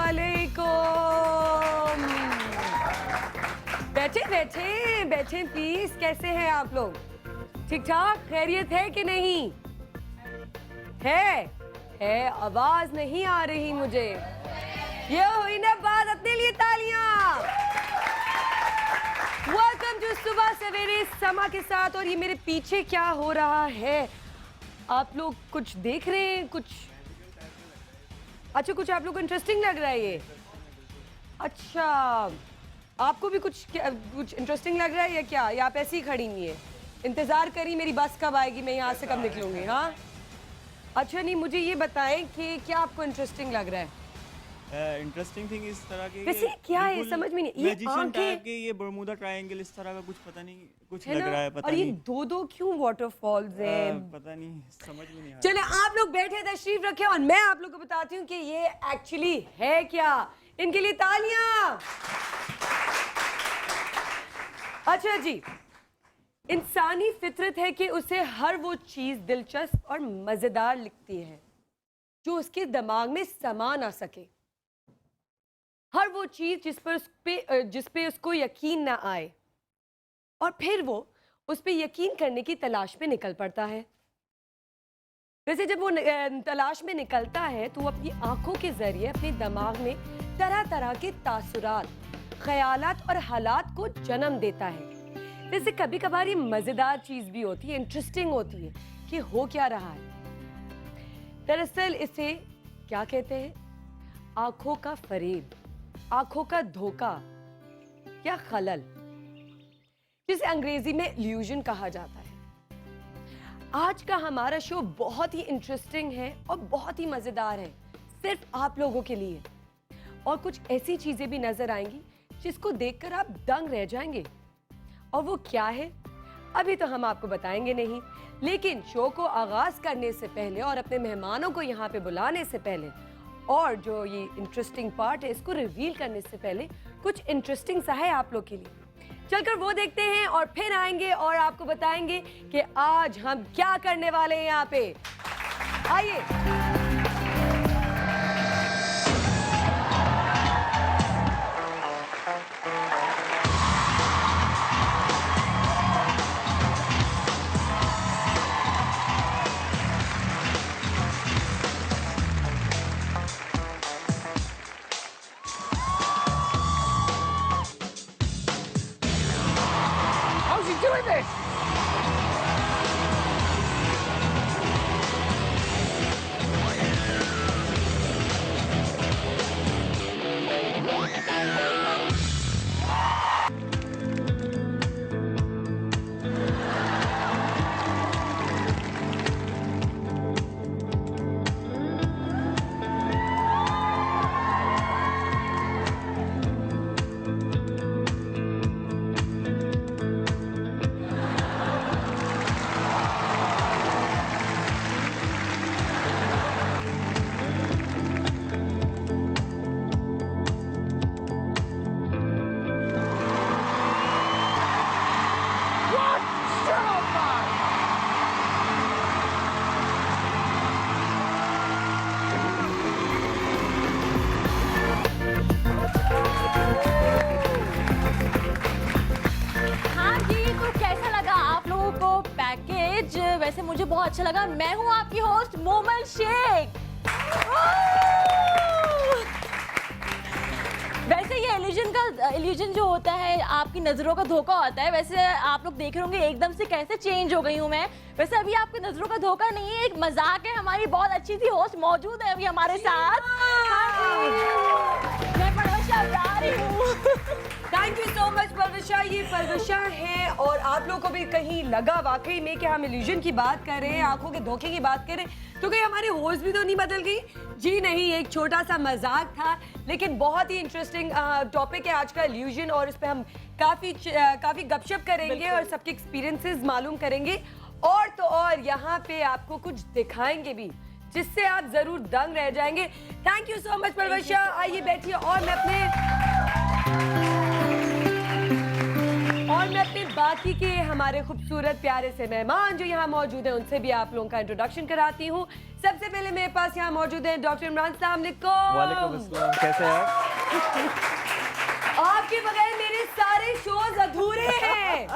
वालेकुम। बैठे बैठे बैठे प्लीज। कैसे हैं आप लोग? ठीक ठाक? खैरियत है कि नहीं? है आवाज नहीं आ रही मुझे। ये हुई ना बात। अपने लिए तालियां। वेलकम टू सुबह सवेरे समा के साथ। और ये मेरे पीछे क्या हो रहा है? आप लोग कुछ देख रहे हैं? कुछ अच्छा, कुछ आप लोग को इंटरेस्टिंग लग रहा है ये? अच्छा, आपको भी कुछ इंटरेस्टिंग लग रहा है या क्या? या आप ऐसे ही खड़ी हुई है, इंतजार करी मेरी बस कब आएगी, मैं यहाँ से कब निकलूंगी? हाँ अच्छा, नहीं मुझे ये बताएं कि क्या आपको इंटरेस्टिंग लग रहा है? इंटरेस्टिंग थिंग इस तरह के वैसे क्या है समझ में नहीं। ये आंखें के ये बर्मुदा ट्रायंगल इस तरह का कुछ पता नहीं कुछ है लग ना? रहा है, पता और ये नहीं दो क्यों वाटरफॉल्स हैं? पता नहीं, समझ में नहीं आ रहा। चले आप लोग बैठे तशरीफ रखे और मैं आप लोग को बताती हूँ कि ये एक्चुअली है क्या। इनके लिए तालियां। अच्छा जी, इंसानी फितरत है कि उसे हर वो चीज दिलचस्प और मजेदार लगती है जो उसके दिमाग में समा ना सके। हर वो चीज जिस पे उसको यकीन ना आए और फिर वो उस पे यकीन करने की तलाश में निकल पड़ता है। वैसे जब वो तलाश में निकलता है तो वो अपनी आंखों के जरिए अपने दिमाग में तरह तरह के तासुरात, ख्यालात और हालात को जन्म देता है। वैसे कभी कभार ये मजेदार चीज भी होती है, इंटरेस्टिंग होती है कि हो क्या रहा है। दरअसल इसे क्या कहते हैं? आंखों का फरेब, आंखों का धोखा या खलल, जिसे अंग्रेजी में इल्यूजन कहा जाता है। आज का हमारा शो बहुत ही इंटरेस्टिंग है और बहुत ही मजेदार है, सिर्फ आप लोगों के लिए। और कुछ ऐसी चीजें भी नजर आएंगी जिसको देखकर आप दंग रह जाएंगे। और वो क्या है अभी तो हम आपको बताएंगे नहीं, लेकिन शो को आगाज करने से पहले और अपने मेहमानों को यहाँ पे बुलाने से पहले और जो ये इंटरेस्टिंग पार्ट है इसको रिवील करने से पहले कुछ इंटरेस्टिंग सा है आप लोग के लिए। चलकर वो देखते हैं और फिर आएंगे और आपको बताएंगे कि आज हम क्या करने वाले हैं यहाँ पे। आइए। How's he doing this? What? Shut up, man! हाँ जी, तो कैसा लगा आप लोगों को पैकेज? वैसे मुझे बहुत अच्छा लगा। मैं हूँ आपकी होस्ट मोमल शेख। वैसे ये इल्यूजन जो होता है आपकी नजरों का धोखा होता है। वैसे आप लोग देख रहे होंगे एकदम से कैसे चेंज हो गई हूँ मैं। वैसे अभी आपकी नजरों का धोखा नहीं है, एक मजाक है। हमारी बहुत अच्छी सी होस्ट मौजूद है अभी हमारे साथ। मैं परवशा जा रही हूँ। Thank you so much Parvasha. ये परवशा है और आप लोगों को भी कहीं लगा वाकई में कि हम इल्यूजन की बात कर रहे हैं, आंखों के धोखे की बात कर रहे हैं, तो कहीं हमारी होस्ट भी तो नहीं बदल गई? जी नहीं, एक छोटा सा मजाक था, लेकिन बहुत ही इंटरेस्टिंग टॉपिक है आज का इल्यूजन। और इस पे हम काफी गपशप करेंगे और सबके एक्सपीरियंसेस मालूम करेंगे। और तो और यहाँ पे आपको कुछ दिखाएंगे भी जिससे आप जरूर दंग रह जाएंगे। Thank you so much Parvasha. आइए बैठिए। और मैं मैं अपने बाकी के हमारे खूबसूरत प्यारे से मेहमान जो यहाँ मौजूद हैं उनसे भी आप लोगों का इंट्रोडक्शन कराती हूँ। सबसे पहले मेरे पास यहाँ मौजूद हैं डॉक्टर इमरान, अस्सलाम वालेकुम वालेकुम। अस्सलाम, कैसे हैं आप? आपके बगैर मेरे सारे शोज अधूरे हैं।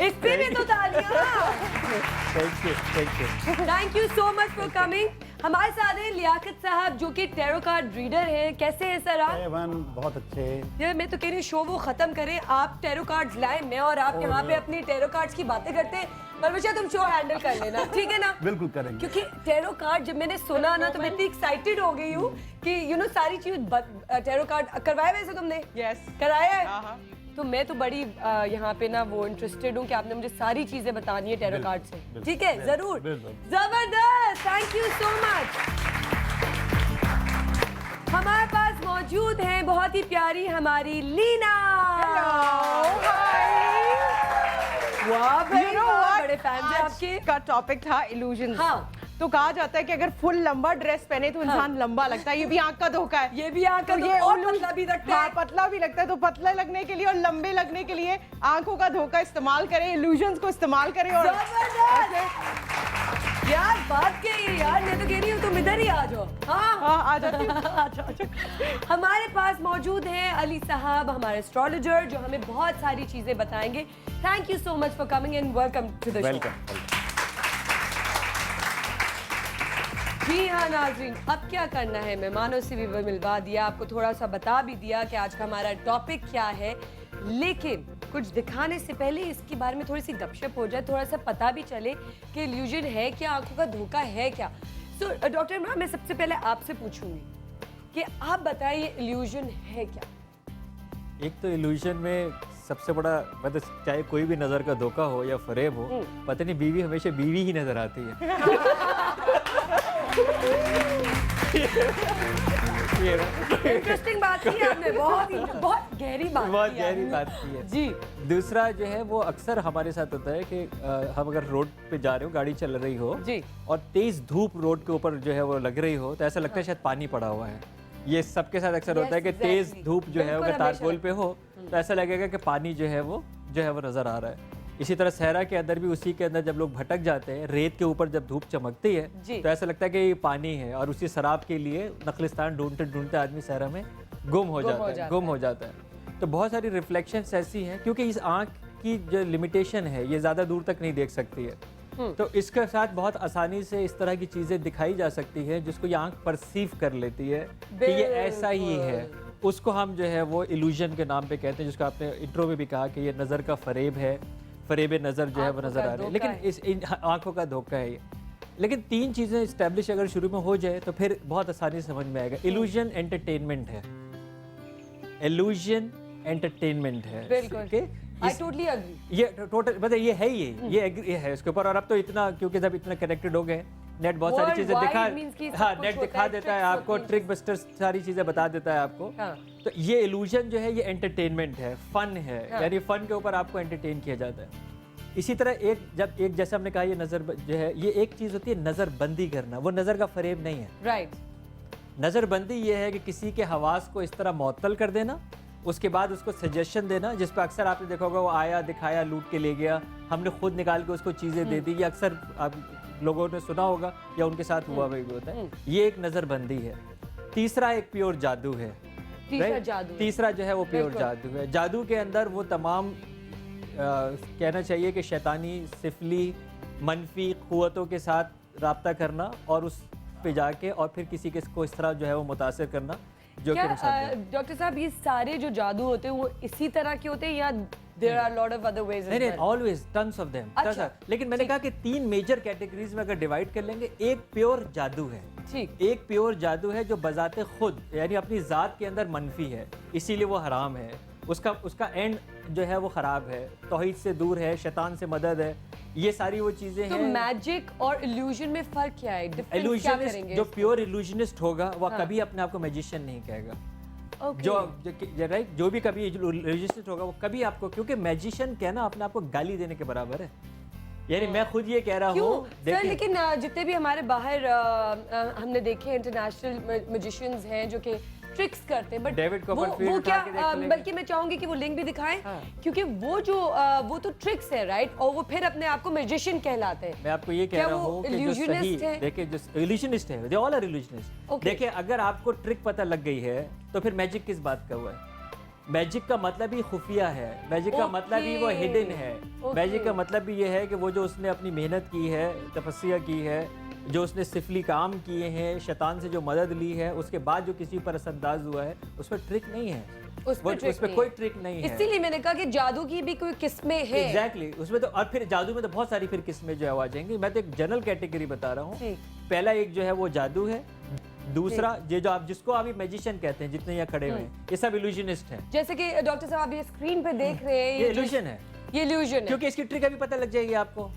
इस पे भी तो तालियां। Thank you. Thank you so much for coming. हमारे साथ हैं लियाकत साहब जो कि टैरो कार्ड रीडर हैं। कैसे हैं सर आप? एवन बहुत अच्छे। यार मैं तो कह रही हूँ शो वो खत्म करें, आप टैरो कार्ड्स लाएं, मैं और आप यहाँ पे अपनी टैरो कार्ड्स की बातें करते हैं। परमिशा तुम शो हैंडल कर लेना, ठीक है ना? बिल्कुल करेंगे। क्योंकि टैरो कार्ड जब मैंने सुना ना तो मैं इतनी एक्साइटेड हो गई हूँ कि सारी चीज टैरो कार्ड करवाए वैसे तुमने? यस। कराया है? हाँ। तो मैं तो बड़ी यहाँ पे ना वो इंटरेस्टेड हूँ कि आपने मुझे सारी चीजें बतानी है टैरो कार्ड से। ठीक है, जरूर। जबरदस्त, थैंक यू सो मच। हमारे पास मौजूद हैं बहुत ही प्यारी हमारी लीना। वाह भाई, You know वाह, what? बड़े फैन हैं आज आपके। का टॉपिक था इल्यूजन। हाँ। तो कहा जाता है कि अगर फुल लंबा ड्रेस पहने तो इंसान लंबा लगता है। ये भी आंख का धोखा है। ये भी आंख का तो धोखा, और उल्लू- पतला भी लगता हाँ, है। पतला भी लगता है। तो पतले लगने के लिए और लंबे लगने के लिए आंखों का धोखा इस्तेमाल करें, इल्यूजन्स को इस्तेमाल करें। और जबरदस्त। यार बात क्या है यार, मैं तो कह रही हूँ तुम इधर ही आ जाओ। हाँ हाँ, आ जाती हूँ। अच्छा। हमारे पास मौजूद हैं अली साहब, हमारे एस्ट्रोलॉजर जो हमें बहुत सारी चीजें बताएंगे। Thank you so much for coming and welcome to the show. Welcome. जी हाँ नाजरीन, अब क्या करना है, मेहमानों से भी मिलवा दिया, आपको थोड़ा सा बता भी दिया कि आज का हमारा टॉपिक क्या है, लेकिन कुछ दिखाने से पहले इसके बारे में थोड़ी सी गपशप हो जाए, थोड़ा सा पता भी चले कि इल्यूजन है क्या, आंखों का धोखा है क्या। सो डॉक्टर इमरान, मैं सबसे पहले आपसे पूछूंगी कि आप बताइए इल्यूजन है क्या? एक तो इल्यूजन में सबसे बड़ा मतलब चाहे कोई भी नज़र का धोखा हो या फरेब हो, पता नहीं बीवी हमेशा बीवी ही नजर आती है। इंटरेस्टिंग बात की आपने, बहुत गहरी बात बहुत की आपने। गहरी बात की है। जी। दूसरा जो है वो अक्सर हमारे साथ होता है कि हम अगर रोड पे जा रहे हो, गाड़ी चल रही हो जी। और तेज धूप रोड के ऊपर जो है वो लग रही हो, तो ऐसा लगता है शायद पानी पड़ा हुआ है। ये सबके साथ अक्सर होता है कि Yes, तेज exactly. धूप जो है बिल्कुल अगर हमेशा तारकोल पे हो तो ऐसा लगेगा कि पानी जो है वो नजर आ रहा है। इसी तरह सहरा के अंदर भी उसी के अंदर जब लोग भटक जाते हैं, रेत के ऊपर जब धूप चमकती है जी। तो ऐसा लगता है कि ये पानी है, और उसी शराब के लिए नखलिस्तान ढूंढते ढूंढते आदमी सहरा में गुम हो जाता है। तो बहुत सारी रिफ्लेक्शंस ऐसी हैं, क्योंकि इस आँख की जो लिमिटेशन है ये ज़्यादा दूर तक नहीं देख सकती है, तो इसके साथ बहुत आसानी से इस तरह की चीज़ें दिखाई जा सकती है जिसको ये आँख परसीव कर लेती है कि ये ऐसा ही है। उसको हम जो है वो इल्यूजन के नाम पे कहते हैं, जिसको आपने इंट्रो में भी कहा कि ये नज़र का फरेब है, फरेब नज़र जो है वो आंखों नज़र का आ रही है, धोखा लेकिन है। इस आंखों का धोखा है ये। लेकिन तीन चीज़ें इस्टेब्लिश अगर शुरू में हो जाए तो फिर बहुत आसानी से समझ में आएगा। इल्यूजन एंटरटेनमेंट है, इल्यूजन एंटरटेनमेंट है। बिल्कुल। Okay? I totally agree. ये टोटल मतलब ये है ये है इसके ऊपर। और अब तो इतना, क्योंकि जब इतना कनेक्टेड हो गए, नेट बहुत सारी चीजें Worldwide means कि सब हाँ कुछ नेट होता दिखा है, देता है tricks आपको, होती हैं। ट्रिक बस्टर्स सारी चीजें बता देता है आपको। हाँ। तो ये इल्यूजन जो है ये एंटरटेनमेंट है, फन है, हाँ। यानी फन के ऊपर आपको एंटरटेन किया जाता है। इसी तरह एक जैसे हमने कहा ये नजर जो है ये एक चीज होती है नजरबंदी करना, वो नजर का फरेब नहीं है। राइट। नज़रबंदी ये है कि किसी के हवास को इस तरह मअतल कर देना, उसके बाद उसको सजेशन देना, जिस पर अक्सर आपने देखा होगा वो आया दिखाया लूट के ले गया, हमने खुद निकाल के उसको चीज़ें दे दी। ये अक्सर आप लोगों ने सुना होगा या उनके साथ हुआ भी होता है। ये एक नज़रबंदी है। तीसरा एक प्योर जादू है। तीसरा Right? जादू है। तीसरा जो है वो प्योर बिल्कुल। जादू है। जादू के अंदर वो तमाम कहना चाहिए कि शैतानी, सिफली, मनफी क़ुव्वतों के साथ रब्ता करना और उस पे जाके और फिर किसी के को इस तरह जो है वो मुतासिर करना जो कि क्या नुकसानदेह। डॉक्टर साहब ये सारे जो जादू होते हैं वो इसी तरह के होते हैं या there are lot of other ways? नहीं ऑलवेज टन्स ऑफ देम। अच्छा, लेकिन मैंने कहा कि तीन मेजर कैटेगरीज में अगर डिवाइड कर लेंगे, एक प्योर जादू है, ठीक। एक प्योर जादू है जो बजाते खुद यानी अपनी ज़ात के अंदर मनफी है, इसीलिए वो हराम है, उसका एंड जो है वो ख़राब है, तौहीद से दूर है, शैतान से मदद है, ये सारी वो चीज़ें तो हैं। मैजिक और इल्यूजन में फर्क क्या है? डिफरेंस क्या इल्यूजनिस्ट करेंगे? जो प्योर इल्यूजनिस्ट होगा वह हाँ। कभी अपने आप को मैजिशियन नहीं कहेगा। Okay. राइट, जो भी कभी इल्यूजनिस्ट होगा वो कभी आपको, क्योंकि मैजिशियन कहना अपने आप को गाली देने के बराबर है। यानी मैं खुद ये कह रहा क्यों हूँ, सर? लेकिन जितने भी हमारे बाहर हमने देखे इंटरनेशनल मैजिशियंस हैं जो कि ट्रिक्स करते हैं, बट डेविड वो कॉपरफील्ड वो उठा क्या के देख लेंगे। बल्कि मैं चाहूंगी कि वो लिंक भी दिखाएं, क्योंकि वो जो वो तो ट्रिक्स है, राइट, और वो फिर अपने आप को मैजिशियन कहलाते हैं। मैं आपको ये कह क्या रहा वो हूँ कि जो illusionist सही है? देखिए, जो इल्यूशनिस्ट है, दे ऑल आर इल्यूशनिस्ट। Okay. देखिए, अगर आपको ट्रिक पता लग गई है तो फिर मैजिक किस बात का हुआ है? मैजिक का मतलब ही खुफिया है, मैजिक का मतलब ही वो Okay. हिडन है। Okay. मैजिक का मतलब भी ये है कि वो जो उसने अपनी मेहनत की है, तपस्या की है, जो उसने सिफली काम किए हैं, शैतान से जो मदद ली है, उसके बाद जो किसी पर असरअंदाज हुआ है, उस पर ट्रिक नहीं है। उस पे trick उसमें नहीं कोई है। ट्रिक नहीं है। इसीलिए मैंने कहा कि जादू की भी कोई किस्में हैं। एग्जैक्टली उसमें तो, और फिर जादू में तो बहुत सारी फिर किस्में जो है वो आ जाएंगी। मैं तो एक जनरल कैटेगरी बता रहा हूँ। ठीक। पहला एक जो है वो जादू है, दूसरा ये जो आप जिसको अभी मैजिशियन कहते हैं, जितने यहाँ खड़े हुए हैं, ये सब इल्यूजनिस्ट हैं। जैसे कि डॉक्टर साहब आप ये स्क्रीन पे देख रहे हैं, ये इल्यूजन है, ये इल्यूजन है। क्योंकि इसकी ट्रिक अभी पता लग जाएगी आपको।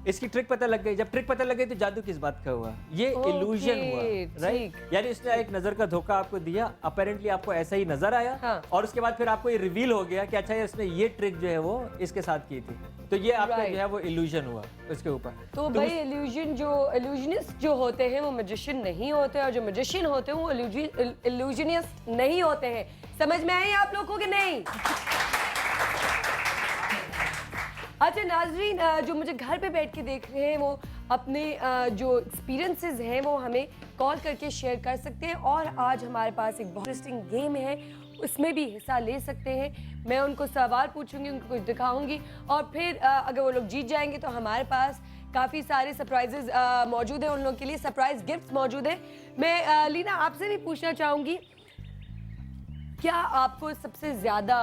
इसकी ट्रिक पता लग गई, जब ट्रिक पता लग गई तो जादू किस बात का हुआ? ये Okay, इल्यूजन हुआ, राइट? ठीक। यानी इसने एक नजर का धोखा आपको दिया, अपेरेंटली आपको ऐसा ही नजर आया, हाँ। और उसके बाद फिर आपको ये रिवील हो गया कि अच्छा ये इसने ये ट्रिक जो है वो इसके साथ की थी, तो ये आपका Right. जो है वो इल्यूजन हुआ उसके ऊपर। तो भाई इल्यूजन जो इल्यूजनिस्ट जो होते हैं वो मैजिशियन नहीं होते, और जो मैजिशियन होते हैं वो इल्यूजनिस्ट नहीं होते हैं। समझ में आई आप लोगों के नहीं? अच्छा नाजरीन, जो मुझे घर पे बैठ के देख रहे हैं वो अपने जो एक्सपीरियंसेस हैं वो हमें कॉल करके शेयर कर सकते हैं, और आज हमारे पास एक बहुत इंटरेस्टिंग गेम है, उसमें भी हिस्सा ले सकते हैं। मैं उनको सवाल पूछूंगी, उनको कुछ दिखाऊंगी, और फिर अगर वो लोग जीत जाएंगे तो हमारे पास काफ़ी सारे सरप्राइजेज मौजूद हैं, उन लोगों के लिए सरप्राइज गिफ्ट्स मौजूद हैं। मैं लीना आपसे भी पूछना चाहूँगी, क्या आपको सबसे ज़्यादा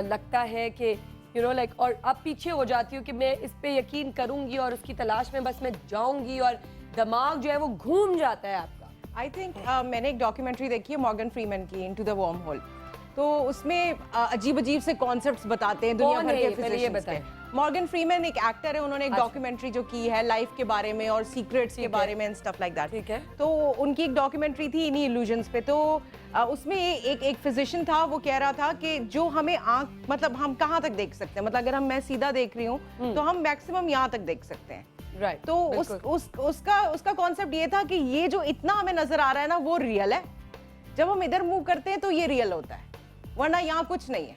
लगता है कि यू नो लाइक, और आप पीछे हो जाती हो कि मैं इस पे यकीन करूंगी और उसकी तलाश में बस मैं जाऊंगी, और दिमाग जो है वो घूम जाता है आपका? आई थिंक मैंने एक डॉक्यूमेंट्री देखी है मॉर्गन फ्रीमैन की, इनटू द वर्म होल। तो उसमें अजीब अजीब से कॉन्सेप्ट्स बताते हैं दुनिया कौन भर है के ये? पहले ये फिजिशियंस बताएं। के। मॉर्गन फ्रीमैन एक एक्टर है, उन्होंने एक अच्छा। डॉक्यूमेंट्री जो की है लाइफ के बारे में और सीक्रेट्स के ठीक बारे है। में एंड स्टफ लाइक दैट। ठीक है। तो उनकी एक डॉक्यूमेंट्री थी इन्हीं इल्यूजन्स पे। तो उसमें एक फिजिशियन था, वो कह रहा था कि जो हमें आंख, मतलब हम कहाँ तक देख सकते हैं, मतलब अगर मैं सीधा देख रही हूँ तो हम मैक्सिमम यहाँ तक देख सकते हैं। राइट। तो उसका कॉन्सेप्ट ये था कि ये जो इतना हमें नजर आ रहा है ना वो रियल है, जब हम इधर मूव करते हैं तो ये रियल होता है, वरना यहाँ कुछ नहीं है।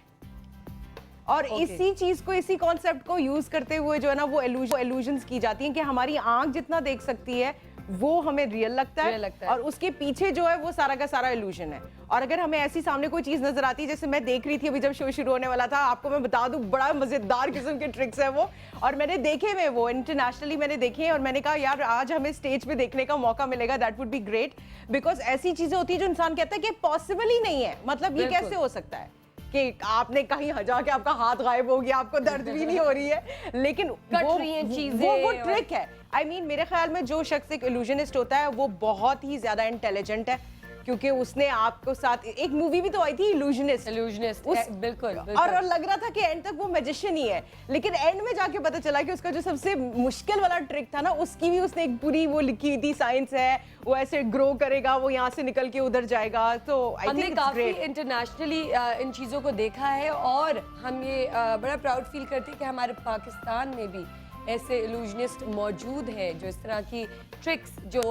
और Okay. इसी चीज को, इसी कॉन्सेप्ट को यूज करते हुए जो है ना वो इल्यूजन्स की जाती हैं कि हमारी आंख जितना देख सकती है वो हमें रियल लगता Real लगता है। और उसके पीछे जो है वो सारा का सारा इल्यूजन है। और अगर हमें ऐसी सामने कोई चीज नजर आती है, जैसे मैं देख रही थी अभी जब शो शुरू होने वाला था, आपको मैं बता दूं बड़ा मजेदार किस्म के ट्रिक्स है वो, और मैंने देखे हुए वो इंटरनेशनली मैंने देखे हैं, और मैंने कहा यार आज हमें स्टेज पे देखने का मौका मिलेगा, that would be great, because ऐसी चीजें होती है जो इंसान कहता है कि पॉसिबल ही नहीं है, मतलब ये बिल्कुल। कैसे हो सकता है कि आपने कहीं जाके आपका हाथ गायब हो गया, आपको दर्द भी नहीं हो रही है, लेकिन कट वो रही हैं चीजें वो और- ट्रिक है। आई मीन मेरे ख्याल में जो शख्स एक इल्यूजनिस्ट होता है वो बहुत ही ज्यादा इंटेलिजेंट है, क्योंकि उसने आपको साथ एक मूवी भी तो आई थी इल्यूजनिस्ट, इल्यूजनिस्ट, बिल्कुल और लग रहा था कि एंड तक वो मैजिशियन ही है, लेकिन एंड में जाके पता चला कि उसका जो सबसे मुश्किल वाला ट्रिक था ना, उसकी भी उसने एक पूरी वो लिखी हुई थी, साइंस है, वो ऐसे ग्रो करेगा, वो यहाँ से निकल के उधर जाएगा। तो आई हमने थिंक काफी इंटरनेशनली इन चीज़ों को देखा है, और हम ये बड़ा प्राउड फील करते हैं कि हमारे पाकिस्तान में भी ऐसे इल्यूजनिस्ट मौजूद हैं जो इस तरह की ट्रिक्स जो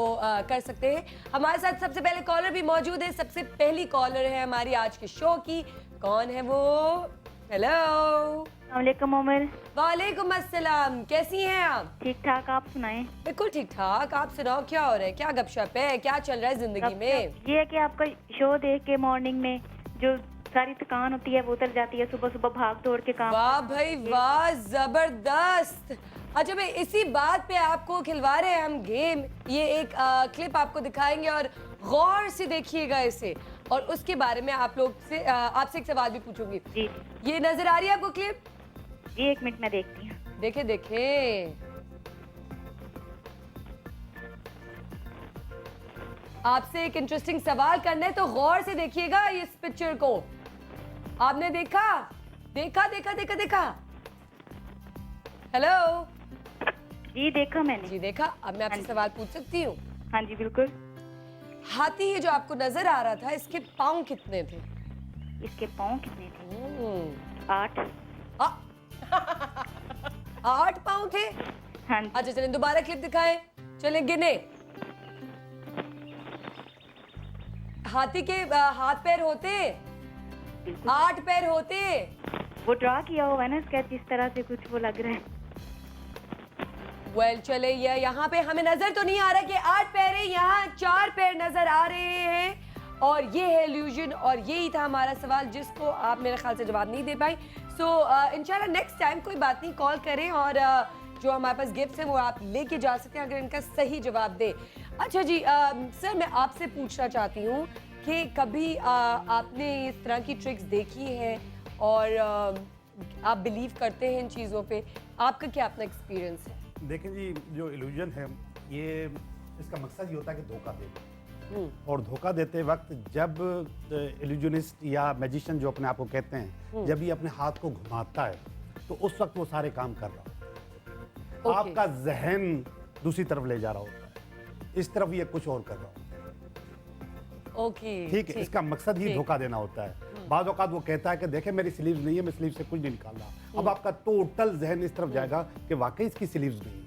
कर सकते हैं। हमारे साथ सबसे पहले कॉलर भी मौजूद है, सबसे पहली कॉलर है हमारी आज के शो की। कौन है वो? हेलो। वालेकुम उमर। वालेकुम अस्सलाम, कैसी हैं आप? ठीक ठाक, आप सुनाएं। बिल्कुल ठीक ठाक, आप सुनाओ क्या हो रहा है, क्या गपशप है, क्या चल रहा है जिंदगी में? ये है कि आपका शो देख के मॉर्निंग में जो सारी थकान होती है वो उतर जाती है, सुबह सुबह भाग दौड़ के काम। वाह भाई वाह, जबरदस्त। अच्छा भाई, इसी बात पे आपको खिलवा रहे हैं हम गेम। ये एक क्लिप आपको दिखाएंगे और गौर से देखिएगा इसे, और उसके बारे में आप लोग से आपसे एक सवाल भी पूछूंगी। जी ये नजर आ रही है आपको क्लिप? जी, एक मिनट में देखती हूँ। देखे देखे। आपसे एक इंटरेस्टिंग सवाल करना है तो गौर से देखिएगा इस पिक्चर को। आपने देखा देखा देखा देखा देखा? हेलो जी देखा मैंने। जी देखा। अब मैं आपसे सवाल पूछ सकती हूँ? हाँ जी बिल्कुल। हाथी ये जो आपको नजर आ रहा था, इसके पाँव कितने थे? इसके पाँव कितने थे? 8। 8 पाँव थे। हाँ जी। अच्छा चलें दोबारा क्लिप दिखाएं, चलें गिने। हाथी के हाथ पैर होते, 8 पैर होते। वो ड्रा किया हुआ है ना स्केच, इस तरह से कुछ वो लग रहा है। चले ये यहाँ पे हमें नजर तो नहीं आ रहा कि 8 पैर है, यहाँ 4 पैर नजर आ रहे हैं और ये है इल्यूजन। और यही था हमारा सवाल जिसको आप मेरे ख्याल से जवाब नहीं दे पाई। सो इंशाल्लाह नेक्स्ट टाइम कोई बात नहीं, कॉल करें और जो हमारे पास गिफ्ट्स हैं वो आप लेके जा सकते हैं अगर इनका सही जवाब दे। अच्छा जी सर, मैं आपसे पूछना चाहती हूँ कि कभी आपने इस तरह की ट्रिक्स देखी है और आप बिलीव करते हैं इन चीज़ों पे? आपका क्या अपना एक्सपीरियंस है? देखें जी, जो इल्यूजन है ये इसका मकसद ये होता है कि धोखा दे। और धोखा देते वक्त जब इल्यूजनिस्ट या मैजिशियन जो अपने आप को कहते हैं, जब ये अपने हाथ को घुमाता है तो उस वक्त वो सारे काम कर रहा होता है। आपका जहन दूसरी तरफ ले जा रहा होता है, इस तरफ ये कुछ और कर रहा होता है। ठीक है, इसका मकसद ही धोखा देना होता है। बाद औकात वो कहता है कि देखें मेरी स्लीव्स नहीं है, मैं स्लीव से कुछ नहीं निकाल रहा। अब आपका टोटल जहन इस तरफ जाएगा कि वाकई इसकी स्लीव्स नहीं है,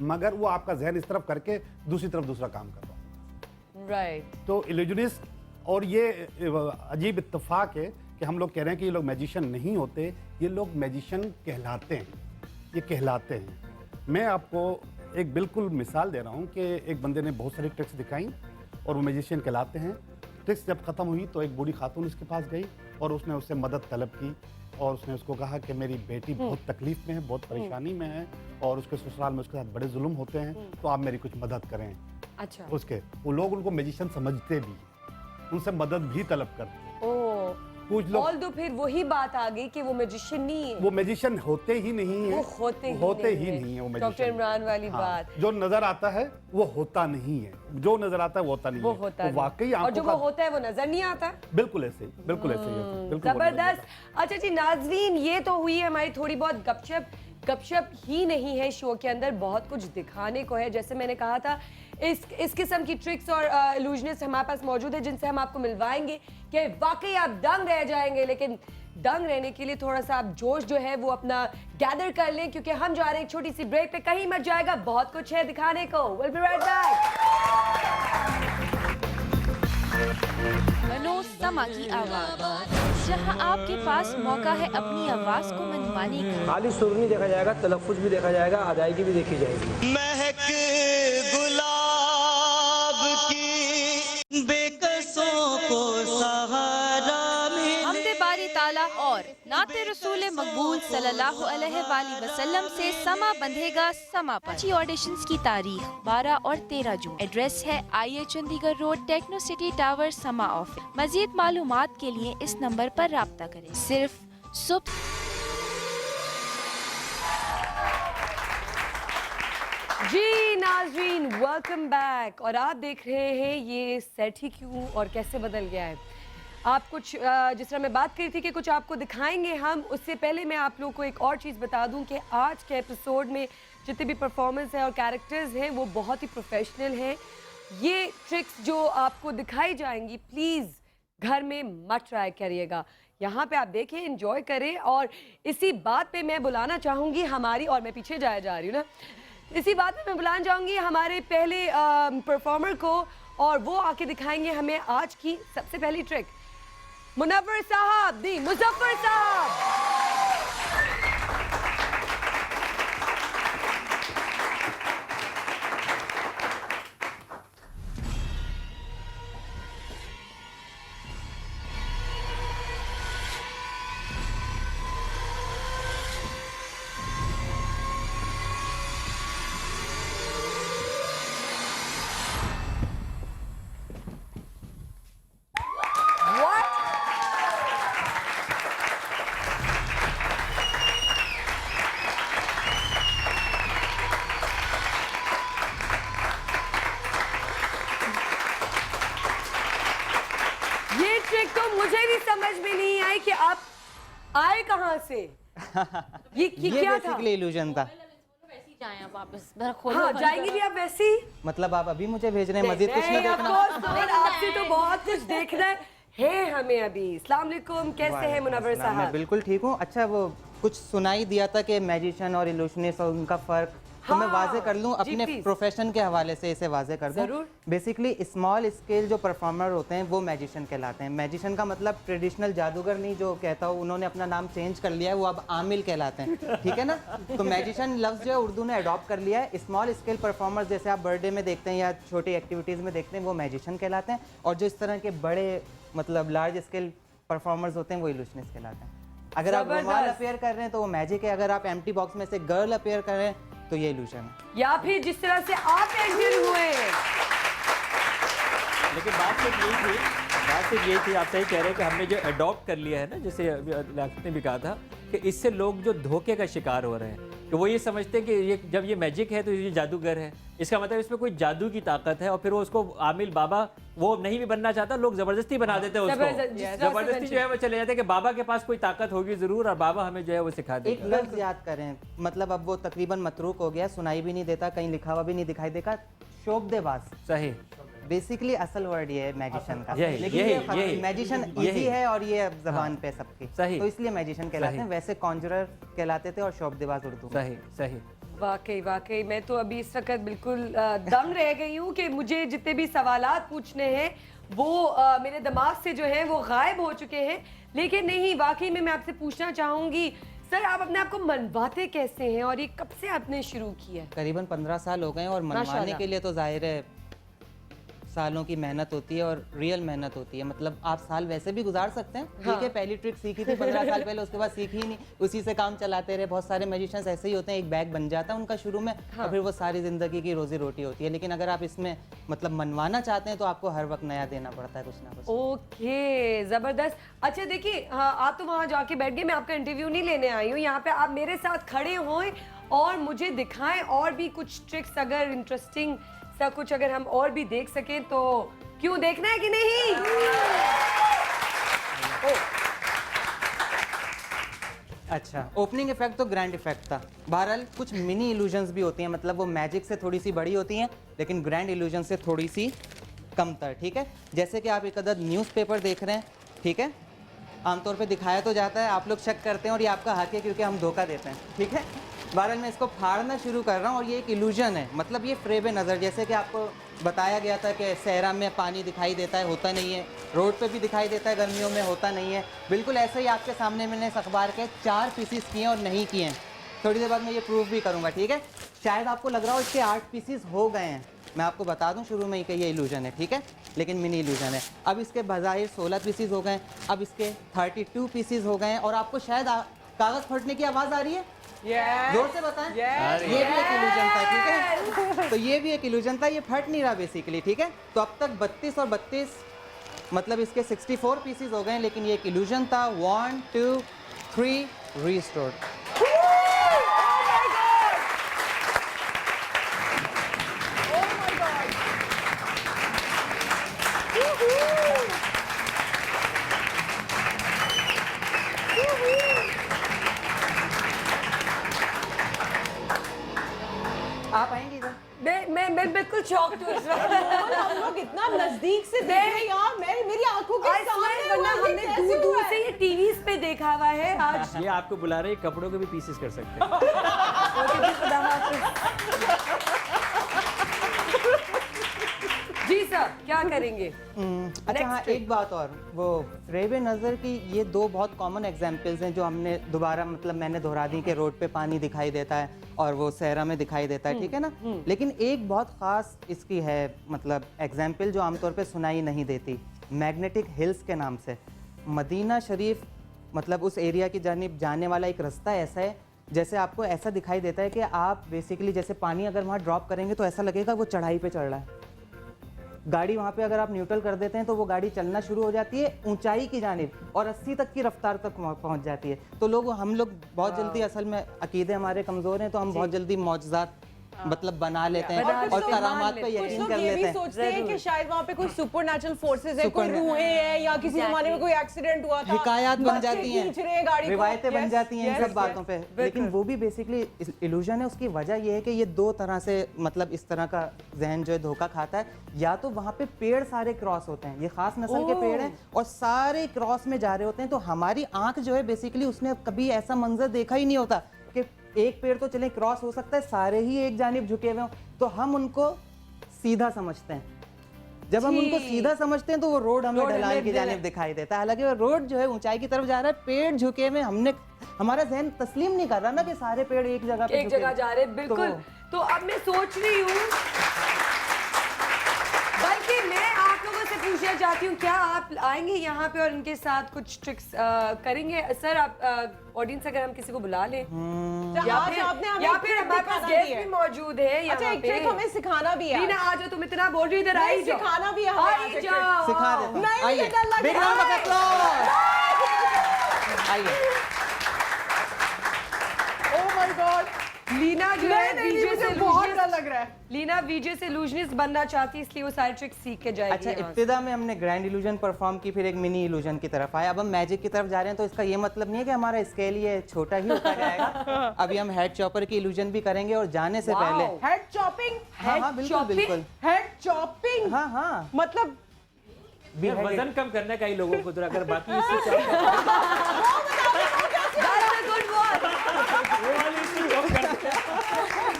मगर वो आपका जहन इस तरफ करके दूसरी तरफ दूसरा काम कर रहा है। राइट। तो इल्यूजनिस्ट, और ये अजीब इत्तेफाक है कि हम लोग कह रहे हैं कि ये लोग मैजिशियन नहीं होते, ये लोग मैजिशियन कहलाते हैं, ये कहलाते हैं। मैं आपको एक बिल्कुल मिसाल दे रहा हूँ कि एक बंदे ने बहुत सारी ट्रिक्स दिखाई और वो मैजिशियन कहलाते हैं। ट्रिक्स जब ख़त्म हुई तो एक बूढ़ी खातून उसके पास गई और उसने उससे मदद तलब की और उसने उसको कहा कि मेरी बेटी बहुत तकलीफ में है, बहुत परेशानी में है और उसके ससुराल में उसके साथ बड़े जुल्म होते हैं, तो आप मेरी कुछ मदद करें। अच्छा। उसके वो लोग उनको मैजिशियन समझते भी, उनसे मदद भी तलब करते हैं। ओह, कुछ लोग ऑल्दो फिर वही बात आ गई कि वो मैजिशियन नहीं है, वो मैजिशियन होते ही नहीं है, वो होते ही नहीं है वो डॉक्टर मैजिशियन। इमरान वाली हाँ, बात। जो नजर आता है वो होता नहीं है, जो नजर आता है वो होता नहीं वो है, होता वो नहीं। वाकई और जो आंखों वो का होता है वो नजर नहीं आता। बिल्कुल ऐसे ही, बिल्कुल ऐसे ही, बिल्कुल वो नजर नहीं जबरदस्त। आता। अच्छा जी नाजरीन, ये तो हुई है हमारी थोड़ी बहुत गपशप ही नहीं है, शो के अंदर बहुत कुछ दिखाने को है। जैसे मैंने कहा था इस किस्म की ट्रिक्स और इल्यूजनिस्ट हमारे पास मौजूद है जिनसे हम आपको मिलवाएंगे कि वाकई आप दंग रह जाएंगे। लेकिन दंग रहने के लिए थोड़ा सा आप जोश जो है वो अपना गैदर कर लें, क्योंकि हम जा रहे हैं एक छोटी सी ब्रेक पे। कहीं मत जाएगा, बहुत कुछ है दिखाने को। Will be right back. बनो समा की आवाज, जहां आपके पास मौका है अपनी आवाज को मनवाने का। खाली सुर नहीं देखा जाएगा, तलफ्फुज भी देखा जाएगा, अदायगी भी देखी जाएगी। महक गुलाब की बेकसों को सहारा हमदे बारी ताला और नाते रसूल मकबूल सल्लल्लाहु अलैहि वसल्लम से समा बंधेगा समा पर। अच्छी ऑडिशंस की तारीख 12 और 13 जून। एड्रेस है IA Chandigarh road, techno city tower, Samaa office. मजीद मालूमात के लिए इस नंबर पर राब्ता करें। सिर्फ सुबह। जी नाजरीन, वेलकम बैक। और आप देख रहे हैं ये सेट ही क्यों और कैसे बदल गया है। आप कुछ जिस तरह मैं बात करी थी कि कुछ आपको दिखाएंगे हम, उससे पहले मैं आप लोगों को एक और चीज़ बता दूं कि आज के एपिसोड में जितने भी परफॉर्मेंस हैं और कैरेक्टर्स हैं वो बहुत ही प्रोफेशनल हैं। ये ट्रिक्स जो आपको दिखाई जाएंगी प्लीज़ घर में मत ट्राई करिएगा, यहाँ पे आप देखें, एंजॉय करें। और इसी बात पे मैं बुलाना चाहूँगी हमारी, और मैं पीछे जा रही हूँ ना, इसी बात पे मैं बुलाना चाहूँगी हमारे पहले परफॉर्मर को, और वो आके दिखाएंगे हमें आज की सबसे पहली ट्रिक। मुनव्वर साहब, दी मुजफ्फर साहब। ये ट्रिक तो मुझे भी समझ में नहीं आई कि आप आए कहाँ से। ये क्या था? इल्यूजन था। जाएं आप वापस। हाँ, जाएंगी भी आप वैसे ही। मतलब आप अभी मुझे भेज रहे हैं, मजीद कुछ नहीं देखना? आपसे तो बहुत कुछ देखना है हमें अभी। अस्सलाम वालेकुम, कैसे हैं मुनव्वर साहब? मैं बिल्कुल ठीक हूँ। अच्छा, वो कुछ सुनाई दिया था कि मैजिशियन और इल्यूशनिस्ट और उनका फर्क। तो मैं हाँ, वाजे कर लूँ जी, अपने please। प्रोफेशन के हवाले से इसे वाजे कर दूँ। जरूर। बेसिकली स्मॉल स्केल जो परफॉर्मर होते हैं वो मैजिशियन कहलाते हैं। मैजिशियन का मतलब ट्रेडिशनल जादूगर नहीं जो कहता हूँ, उन्होंने अपना नाम चेंज कर लिया है, वो अब आमिल कहलाते हैं, ठीक है ना। तो मैजिशियन लफ्ज़ जो है उर्दू ने अडॉप्ट कर लिया है। स्मॉल स्केल परफॉर्मर्स जैसे आप बर्थडे में देखते हैं या छोटी एक्टिविटीज़ में देखते हैं वो मैजिशियन कहलाते हैं, और जो इस तरह के बड़े मतलब लार्ज स्केल परफॉर्मर्स होते हैं वो इल्यूशनिस्ट कहलाते हैं। अगर आप रुमाल जबरदस्त। अपेयर कर रहे हैं तो वो मैजिक है, अगर आप एम्प्टी बॉक्स में से गर्ल अपेयर कर रहे हैं तो ये इल्यूशन है। या फिर जिस तरह से आप एंटर हुए हैं। लेकिन बात सिर्फ यही थी, आप सही कह रहे हैं कि हमने जो अडॉप्ट कर लिया है ना, जैसे लियाकत ने भी कहा था कि इससे लोग जो धोखे का शिकार हो रहे हैं कि वो ये समझते हैं कि ये जब ये मैजिक है तो ये जादूगर है, इसका मतलब इसमें कोई जादू की ताकत है, और फिर वो उसको आमिल बाबा वो नहीं भी बनना चाहता, लोग जबरदस्ती बना देते हैं उसको, जबरदस्ती जो है वो चले जाते हैं कि बाबा के पास कोई ताकत होगी जरूर और बाबा हमें जो है वो सिखा एक देगा। लफ्ज़ याद करें, मतलब अब वो तकरीबन मतरूक हो गया, सुनाई भी नहीं देता, कहीं लिखा हुआ भी नहीं दिखाई देगा, शोबदेबाज। सही, बेसिकली असल वर्ड ये है मैजिशियन का, यही, लेकिन यही, ये मैजिशियन इजी है और ये अब जबान पे सबकी, सही। तो इसलिए मैजिशियन कहलाते हैं। वैसे कॉन्जरर कहलाते थे और शोबदेबाज उर्दू में। सही सही। वाकई वाकई मैं तो अभी इस वक्त बिल्कुल दम रह गई हूँ कि मुझे जितने भी सवालात पूछने हैं वो मेरे दिमाग से जो है वो गायब हो चुके हैं। लेकिन नहीं, वाकई में मैं आपसे पूछना चाहूँगी सर, आप अपने आप को मनवाते कैसे हैं और ये कब से आपने शुरू किया? करीबन 15 साल हो गए हैं, और मनवाने माशाल्लाह। के लिए तो जाहिर है सालों की मेहनत होती है और रियल मेहनत होती है। मतलब आप साल वैसे भी गुजार सकते हैं, ठीक है, पहली ट्रिक सीखी थी 15 साल पहले, उसके बाद सीखी ही नहीं, उसी से काम चलाते रहे। बहुत सारे मैजिशियंस ऐसे ही होते हैं, एक बैग बन जाता है उनका शुरू में, और फिर वो सारी ज़िंदगी की रोजी रोटी होती है। लेकिन अगर आप इसमें मतलब मनवाना चाहते हैं तो आपको हर वक्त नया देना पड़ता है कुछ ना कुछ। ओके, जबरदस्त। अच्छा देखिए, हाँ आप तो वहाँ जाके बैठ गए, मैं आपका इंटरव्यू नहीं लेने आई हूँ, यहाँ पे आप मेरे साथ खड़े हों और मुझे दिखाएं और भी कुछ ट्रिक्स, अगर इंटरेस्टिंग सा कुछ अगर हम और भी देख सकें तो क्यों, देखना है कि नहीं? अच्छा, ओपनिंग इफेक्ट तो ग्रैंड इफेक्ट था। बहरहाल कुछ मिनी इल्यूजन्स भी होती हैं, मतलब वो मैजिक से थोड़ी सी बड़ी होती हैं लेकिन ग्रैंड इल्यूजन से थोड़ी सी कमतर, ठीक है। जैसे कि आप एक अदद न्यूज़पेपर देख रहे हैं, ठीक है, आमतौर पे दिखाया तो जाता है, आप लोग शक करते हैं और ये आपका हक है क्योंकि हम धोखा देते हैं, ठीक है। बहरहाल मैं इसको फाड़ना शुरू कर रहा हूँ और ये एक इल्यूजन है, मतलब ये फ्रेब नज़र, जैसे कि आपको बताया गया था कि सहरा में पानी दिखाई देता है, होता नहीं है, रोड पे भी दिखाई देता है गर्मियों में, होता नहीं है। बिल्कुल ऐसे ही आपके सामने मैंने इस अखबार के 4 पीसीस किए और नहीं किए हैं। थोड़ी देर बाद मैं ये प्रूफ भी करूँगा, ठीक है। शायद आपको लग रहा हो इसके 8 पीसीस हो गए हैं, मैं आपको बता दूं शुरू में ही कि ये इल्यूजन है, ठीक है, लेकिन मिनी इल्यूजन है। अब इसके बज़ाहिर 16 पीसीस हो गए, अब इसके 32 पीसीस हो गए हैं, और आपको शायद कागज़ फटने की आवाज़ आ रही है, जोर से बताएं। ये भी एक इल्यूजन था, ठीक है, तो ये भी एक इल्यूजन था, ये फट नहीं रहा बेसिकली, ठीक है। तो अब तक 32 और 32 मतलब इसके 64 पीसीस हो गए हैं, लेकिन ये एक इल्यूजन था। 1 2 3 रीस्टोर्ड। आप आएंगे इधर? मैं बिल्कुल शॉक्ड हूँ इस वक्त। हम लोग इतना नजदीक से देख रहे हैं यार, मेरी आंखों के I swear, सामने वरना हुआ, ये हमने कैसे दूर दूर हुआ है? से ये टीवीज पे देखा हुआ है। आज ये आपको बुला रहे हैं, कपड़ों के भी पीसेस कर सकते हैं। ओके जी, खुदा हाफिज। जी सर, क्या करेंगे? अच्छा हाँ, एक बात और, वो फ्रेब नज़र की ये 2 बहुत कॉमन एग्जांपल्स हैं जो हमने दोबारा मतलब मैंने दोहरा दी कि रोड पे पानी दिखाई देता है और वो सहरा में दिखाई देता है, ठीक है ना। लेकिन एक बहुत ख़ास इसकी है मतलब एग्जांपल जो आमतौर पे सुनाई नहीं देती, मैग्नेटिक हिल्स के नाम से। मदीना शरीफ मतलब उस एरिया की जानिब जाने वाला एक रास्ता ऐसा है, जैसे आपको ऐसा दिखाई देता है कि आप बेसिकली जैसे पानी अगर वहाँ ड्रॉप करेंगे तो ऐसा लगेगा वो चढ़ाई पे चढ़ रहा है। गाड़ी वहाँ पे अगर आप न्यूट्रल कर देते हैं तो वो गाड़ी चलना शुरू हो जाती है ऊंचाई की जानिब और 80 तक की रफ्तार तक पहुँच जाती है। तो हम लोग बहुत जल्दी, असल में अकीदे हमारे कमज़ोर हैं तो हम बहुत जल्दी मौजज़ात मतलब बना लेते हैं और करामात पे यकीन कर ये लेते भी हैं। सोचते हैं कि शायद वहाँ पे कोई सुपरनैचुरल फोर्सेस है, कोई रूहें हैं, या किसी जमाने में कोई एक्सीडेंट हुआ था, हिकायत बन बच्चे जाती खींच रहे हैं गाड़ी को। रिवायतें बन जाती हैं इन yes, सब बातों पे। लेकिन वो भी बेसिकली इल्यूजन है। उसकी वजह ये है कि ये 2 तरह से मतलब इस तरह का जहन जो है धोखा खाता है। या तो वहाँ पे पेड़ सारे क्रॉस होते हैं, ये खास नस्ल के पेड़ हैं और सारे क्रॉस में जा रहे होते हैं, तो हमारी आंख जो है बेसिकली उसने कभी ऐसा मंजर देखा ही नहीं होता कि एक पेड़ तो चले क्रॉस हो सकता है सारे ही एक जानिब झुके हुए हों, तो हम उनको सीधा समझते हैं। जब हम उनको सीधा समझते हैं तो वो रोड हमें ढलान की जानिब दिखाई देता है, हालांकि वो रोड जो है ऊंचाई की तरफ जा रहा है, पेड़ झुके हुए, हमारा जहन तस्लीम नहीं कर रहा ना कि सारे पेड़ एक जगह पे एक जगह जा रहे हैं, बिल्कुल। तो अब मैं सोच रही हूँ, बल्कि मैं आप लोगों से पूछना चाहती हूँ, क्या आप आएंगे यहाँ पे और इनके साथ कुछ ट्रिक्स करेंगे? सर, आप ऑडियंस अगर हम किसी को बुला लें या फिर हमारे पास गेस्ट भी मौजूद है यहाँ अच्छा, एक पे, ट्रिक हमें सिखाना भी है। रीना आ जाओ, तुम इतना बोल रही हो, इधर आई जाओ। सिखाना भी है, आई जाओ, सिखा देता हूं। नहीं, आइए, मुझे डर लग बिग रहा राउंड ऑफ है। एप्लॉज। आइए। ओह माय गॉड, लीना जो है वीजे से बहुत डर लग रहा है। लीना वीजे से इल्यूजनिस्ट बनना चाहती है, इसलिए वो सारे ट्रिक्स सीख के जाएगी। अच्छा, इब्तिदा में हमने ग्रैंड इल्यूजन परफॉर्म की, फिर एक मिनी इल्यूजन की तरफ आए, अब हम मैजिक की तरफ जा रहे हैं, तो इसका ये मतलब नहीं है कि हमारा स्केल ये छोटा ही होता जाएगा। अभी हम हेड चॉपर की इल्यूजन भी करेंगे और जाने से पहले हेड चॉपिंग, हाँ बिल्कुल बिल्कुल, हेड चॉपिंग, हाँ मतलब वजन कम करना है कई लोगों को, तो अगर बाकी इससे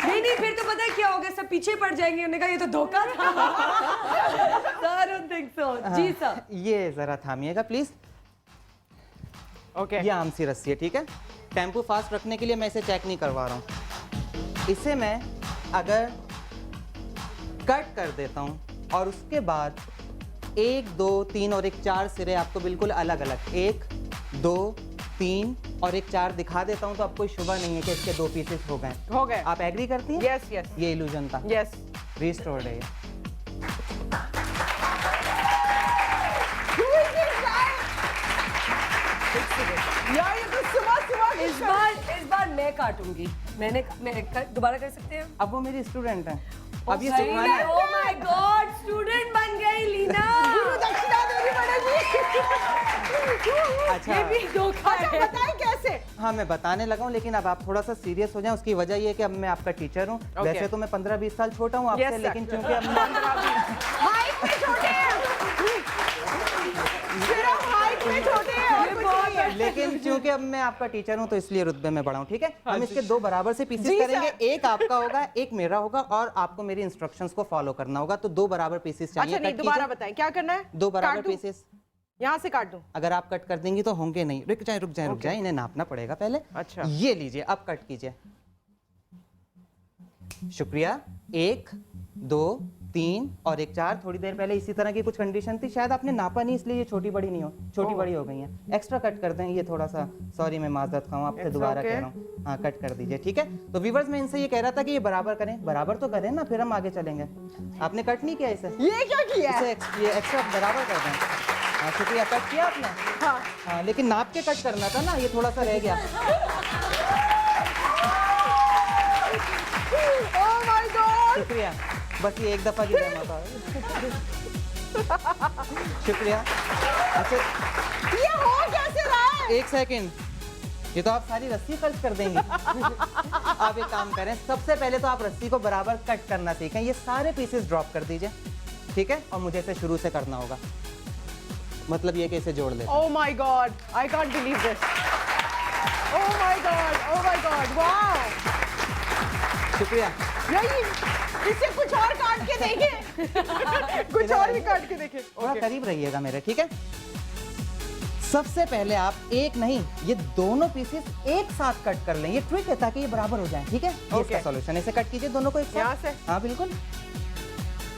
नहीं, फिर तो पता है क्या होगा, सब पीछे पड़ जाएंगे। उन्होंने कहा ये तो धोखा था। I don't think so. जी सर, ये जरा थामिएगा प्लीज। ओके, ये आम सी रस्सी है, ठीक है। टेम्पो फास्ट रखने के लिए मैं इसे चेक नहीं करवा रहा हूँ। इसे मैं अगर कट कर देता हूँ और उसके बाद 1 2 3 और एक 4 सिरे आपको बिल्कुल अलग अलग 1 2 3 और एक 4 दिखा देता हूँ, तो आपको शुबा नहीं है कि इसके 2 पीसेस हो गए। आप एग्री करती हैं? यस यस, ये इल्यूजन था। यस, रिस्टोर्ड है ये। यार ये तो सुबह इस बार मैं काटूंगी। मैं दोबारा कर सकते हैं? अब वो मेरी स्टूडेंट है, अब ये सिखाना है। Oh my God, स्टूडेंट बन गई लीना। दक्षिणा देनी पड़ेगी। अच्छा, ये भी धोखा है। बताएं कैसे? हाँ मैं बताने लगा हूँ, लेकिन अब आप थोड़ा सा सीरियस हो जाएं। उसकी वजह ये है कि अब मैं आपका टीचर हूँ। वैसे तो मैं 15-20 साल छोटा हूँ आपसे, लेकिन चूंकि अब हाइट में छोटे हैं, सिर्फ हाइट में छोटे हैं और कुछ नहीं है। लेकिन चूंकि अब मैं आपका टीचर हूँ तो इसलिए रुतबे में बड़ा हूँ, ठीक है। हम इसके 2 बराबर से पीसेस करेंगे, एक आपका होगा, एक मेरा होगा, और आपको मेरी इंस्ट्रक्शंस को फॉलो करना होगा। तो 2 बराबर पीसेस चाहिए। अच्छा, नहीं, दोबारा बताएं क्या करना है? 2 बराबर पीसेस यहाँ से काट दूं? अगर आप कट कर देंगी तो होंगे नहीं। रुक जाए, इन्हें नापना पड़ेगा पहले। अच्छा, ये लीजिए, अब कट कीजिए। शुक्रिया। 1 2 3 और एक 4। थोड़ी देर पहले इसी तरह की कुछ कंडीशन थी, शायद आपने नापा नहीं, इसलिए ये छोटी बड़ी बड़ी हो गई हैं। एक्स्ट्रा कट कर दें, ये थोड़ा सा, सॉरी मैं माजरत खाऊं आपसे, दोबारा कह रहा हूँ। हाँ, कट कर दीजिए, ठीक है। तो व्यूअर्स, मैं इनसे ये कह रहा था कि ये बराबर करें, बराबर तो करें ना, फिर हम आगे चलेंगे। आपने कट नहीं किया इसे, ये क्या किया? इसे ये एक्स्ट्रा बराबर कर दें। हाँ शुक्रिया, कट किया आपने? हाँ, लेकिन नाप के कट करना था ना, ये थोड़ा सा रह गया। ओह माय गॉड, शुक्रिया, बस ये एक दफा की जरूरत है। शुक्रिया। अच्छा, ये हो कैसे रहा है? 1 सेकंड, ये तो आप सारी रस्सी खर्च कर देंगे। आप एक काम करें, सबसे पहले तो आप रस्सी को बराबर कट करना सीखें। ये सारे पीसेस ड्रॉप कर दीजिए, ठीक है, और मुझे इसे शुरू से करना होगा। मतलब ये कि इसे जोड़ ले। Oh my God, I can't believe this. Oh my God, wow. शुक्रिया। यही, इसे कुछ और काट के देखें। कुछ और भी काट के देखें। थोड़ा करीब रहिएगा मेरे, ठीक है। सबसे पहले आप एक नहीं, ये दोनों पीसेस एक साथ कट कर लें। ये ट्रिक है ताकि ये बराबर हो जाए, ठीक है। ये इसका सॉल्यूशन। इसे कट कीजिए दोनों को एक साथ। यहाँ से? हाँ बिल्कुल।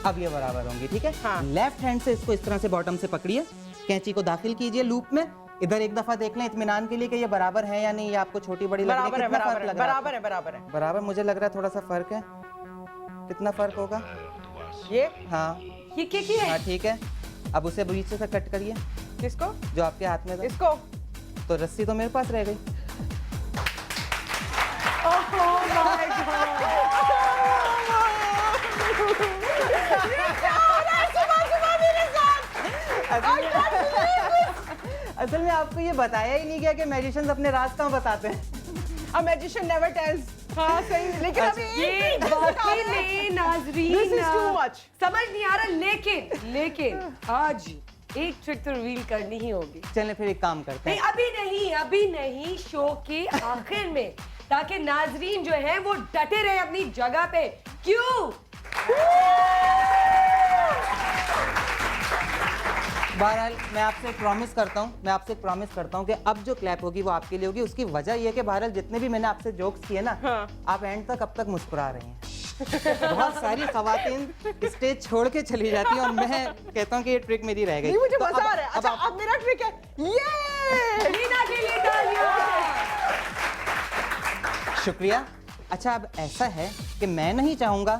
अब ये बराबर होंगी, ठीक है। हाँ। लेफ्ट हैंड से इसको इस तरह से बॉटम से पकड़िए, कैंची को दाखिल कीजिए लूप में। इधर एक दफा देख लें इत्मीनान के लिए कि ये बराबर है या नहीं, या आपको छोटी बड़ी लग रही है? बराबर है। मुझे लग रहा है थोड़ा सा फर्क है। कितना फर्क होगा? ये, हाँ, ये क्या है? हाँ ठीक है। अब उसे बीच से कट करिए। किसको? जो आपके हाथ में था। इसको? तो रस्सी तो मेरे पास रह गई। असल में आपको ये बताया ही नहीं गया कि मैजिशियंस अपने राज कहाँ बताते हैं। A magician never tells. हाँ सही, लेकिन अभी ये वाकई में नाजरीन, This is too much. समझ नहीं आ रहा, लेकिन आज एक ट्रिक तो रिवील करनी ही होगी। चलें फिर एक काम करते हैं। नहीं, अभी नहीं, शो के आखिर में ताकि नाजरीन जो है वो डटे रहे अपनी जगह पे। क्यों? बहरहाल मैं आपसे एक प्रॉमिस करता हूँ कि अब जो क्लैप होगी वो आपके लिए होगी। उसकी वजह ये है कि बहरहाल जितने भी मैंने आपसे जोक्स किए ना, आप एंड तक अब तक मुस्कुरा रही हैं। बहुत सारी खवातीन स्टेज छोड़ के चली जाती हैं और मैं कहता हूँ कि ये ट्रिक मेरी रह गई। नहीं, मुझे तो मजा आ रहा है। अच्छा, अब मेरा ट्रिक है। ये लीना के लिए तालियां। शुक्रिया। अच्छा, अब ऐसा है कि मैं नहीं चाहूँगा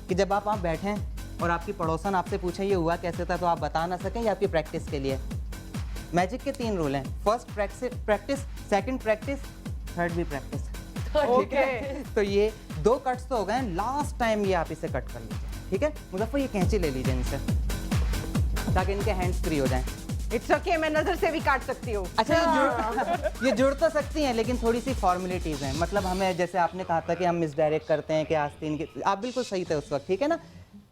कि जब आप वहाँ बैठें और आपकी पड़ोसन आपसे पूछे ये हुआ कैसे था तो आप बता ना सकें, ये आपकी प्रैक्टिस के लिए। मैजिक के 3 रूल हैं। First practice, second practice, third भी प्रैक्टिस। ठीक है, तो ये 2 कट्स तो हो गए। लास्ट टाइम ये आप इसे कट कर लीजिए, ठीक है। मुजफ्फर ये कैंची ले लीजिए इनसे ताकि इनके हैंड्स फ्री हो जाएं। इट्स ओके, मैं नजर से भी काट सकती हूँ। अच्छा, ये जुड़ तो सकती हैं लेकिन थोड़ी सी फॉर्मेलिटीज हैं। मतलब हमें, जैसे आपने कहा था कि हम मिसडायरेक्ट करते हैं कि आस्तीन के, आप बिल्कुल सही थे उस वक्त, ठीक है ना।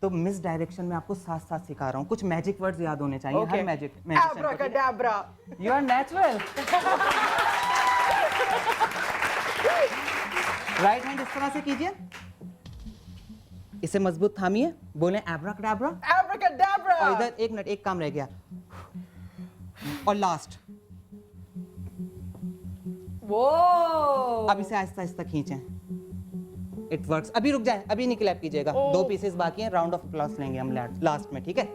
तो मिस डायरेक्शन में आपको साथ साथ सिखा रहा हूँ। कुछ मैजिक वर्ड्स याद होने चाहिए हर magic. Abracadabra. You are natural. Right hand इस तरह से कीजिए, इसे मजबूत थामिए, बोले एब्राकडाब्रा। एब्राकडाब्रा। और इधर एक मिनट, एक काम रह गया। और लास्ट, वो अब इसे आहिस्ता आहिस्ता खींचें। It works. अभी रुक जाए, अभी नहीं क्लैप कीजिएगा। 2 पीसेस बाकी हैं, राउंड ऑफ अप्लॉज लेंगे हम लास्ट में, ठीक है।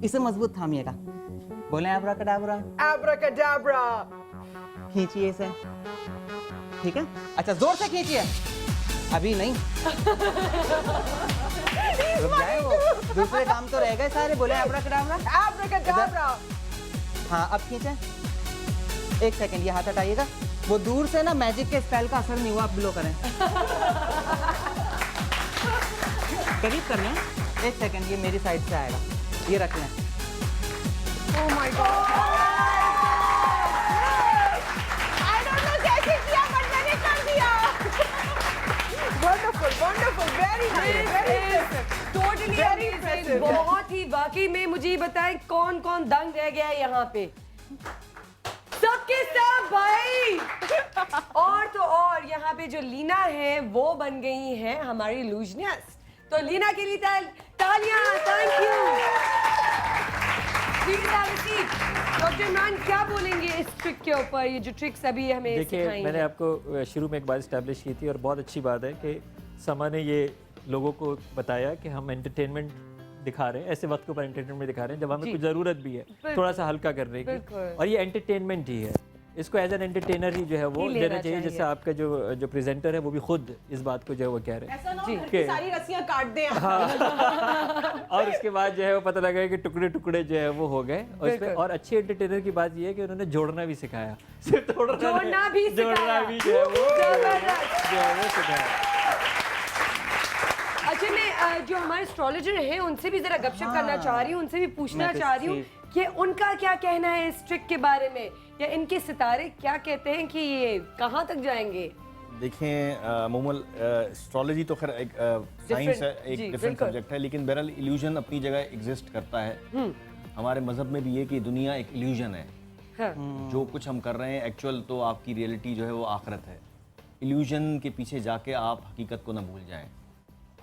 इसे मजबूत थामिएगा, बोले एब्राकडाब्रा। एब्राकडाब्रा। खींचिए इसे, ठीक है। अच्छा, जोर से खींचिए, अभी नहीं। रुक जाए, वो दूसरे काम तो रह गए सारे। बोले एब्राकडाब्रा। एब्राकडाब्रा। हाँ, अब खींचे। 1 सेकंड, ये हाथ हटाइएगा। वो दूर से ना मैजिक के स्पेल का असर नहीं हुआ, आप ब्लो करें। करीब कर लें। 1 सेकंड, ये मेरी साइड से आएगा, ये रख लें। Oh my God! I don't know कैसे किया, but मैंने कर दिया। Wonderful, wonderful, very nice, very impressive. Totally Very amazing. impressive. बहुत ही, वाकई में मुझे ये बताएं कौन कौन दंग रह गया है यहाँ पे? सबके सब भाई। और तो और यहाँ पे जो लीना है वो बन गई है हमारी इल्यूजनिस्ट। तो लीना के लिए तालियां। Thank you. डॉक्टर इमरान क्या बोलेंगे इस ट्रिक के ऊपर, ये जो ट्रिक्स अभी हमें देखिए, मैंने आपको शुरू में एक बात स्टैब्लिश की थी और बहुत अच्छी बात है कि समा ने ये लोगों को बताया कि हम एंटरटेनमेंट दिखा रहे हैं, ऐसे वक्त के ऊपर एंटरटेनमेंट दिखा रहे हैं जब हमें कुछ ज़रूरत भी है थोड़ा सा हल्का करने की, और ये एंटरटेनमेंट ही है। इसको एज एन एंटरटेनर ही जो है वो देना चाहिए, जैसे आपका जो प्रेजेंटर है वो भी खुद इस बात को जो है वो कह रहे हैं। ऐसा ना हो घर की सारी रस्सियां काट दें। और उसके बाद जो है वो पता लगा कि टुकड़े टुकड़े जो है वो हो गए। और इसमें और अच्छे एंटरटेनर की बात ये है कि उन्होंने जोड़ना भी सिखाया, सिर्फ जोड़ना भी जो है वो सिखाया। अच्छा, मैं जो हमारे एस्ट्रोलॉजर हैं उनसे भी जरा गपशप करना चाह रही हूँ, उनसे भी पूछना चाह रही हूँ कि उनका क्या कहना है इस ट्रिक के बारे में, या इनके सितारे क्या कहते हैं कि ये कहाँ तक जाएंगे। देखें मोमल, एस्ट्रोलॉजी तो खैर एक साइंस है, एक डिफरेंट सब्जेक्ट है, लेकिन बहरहाल इल्यूजन अपनी जगह एग्जिस्ट करता है। हमारे मजहब में भी ये कि दुनिया एक इल्यूजन है। जो कुछ हम कर रहे हैं एक्चुअल तो आपकी रियलिटी जो है वो आखिरत है। इल्यूजन के पीछे जाके आप हकीकत को ना भूल जाएं।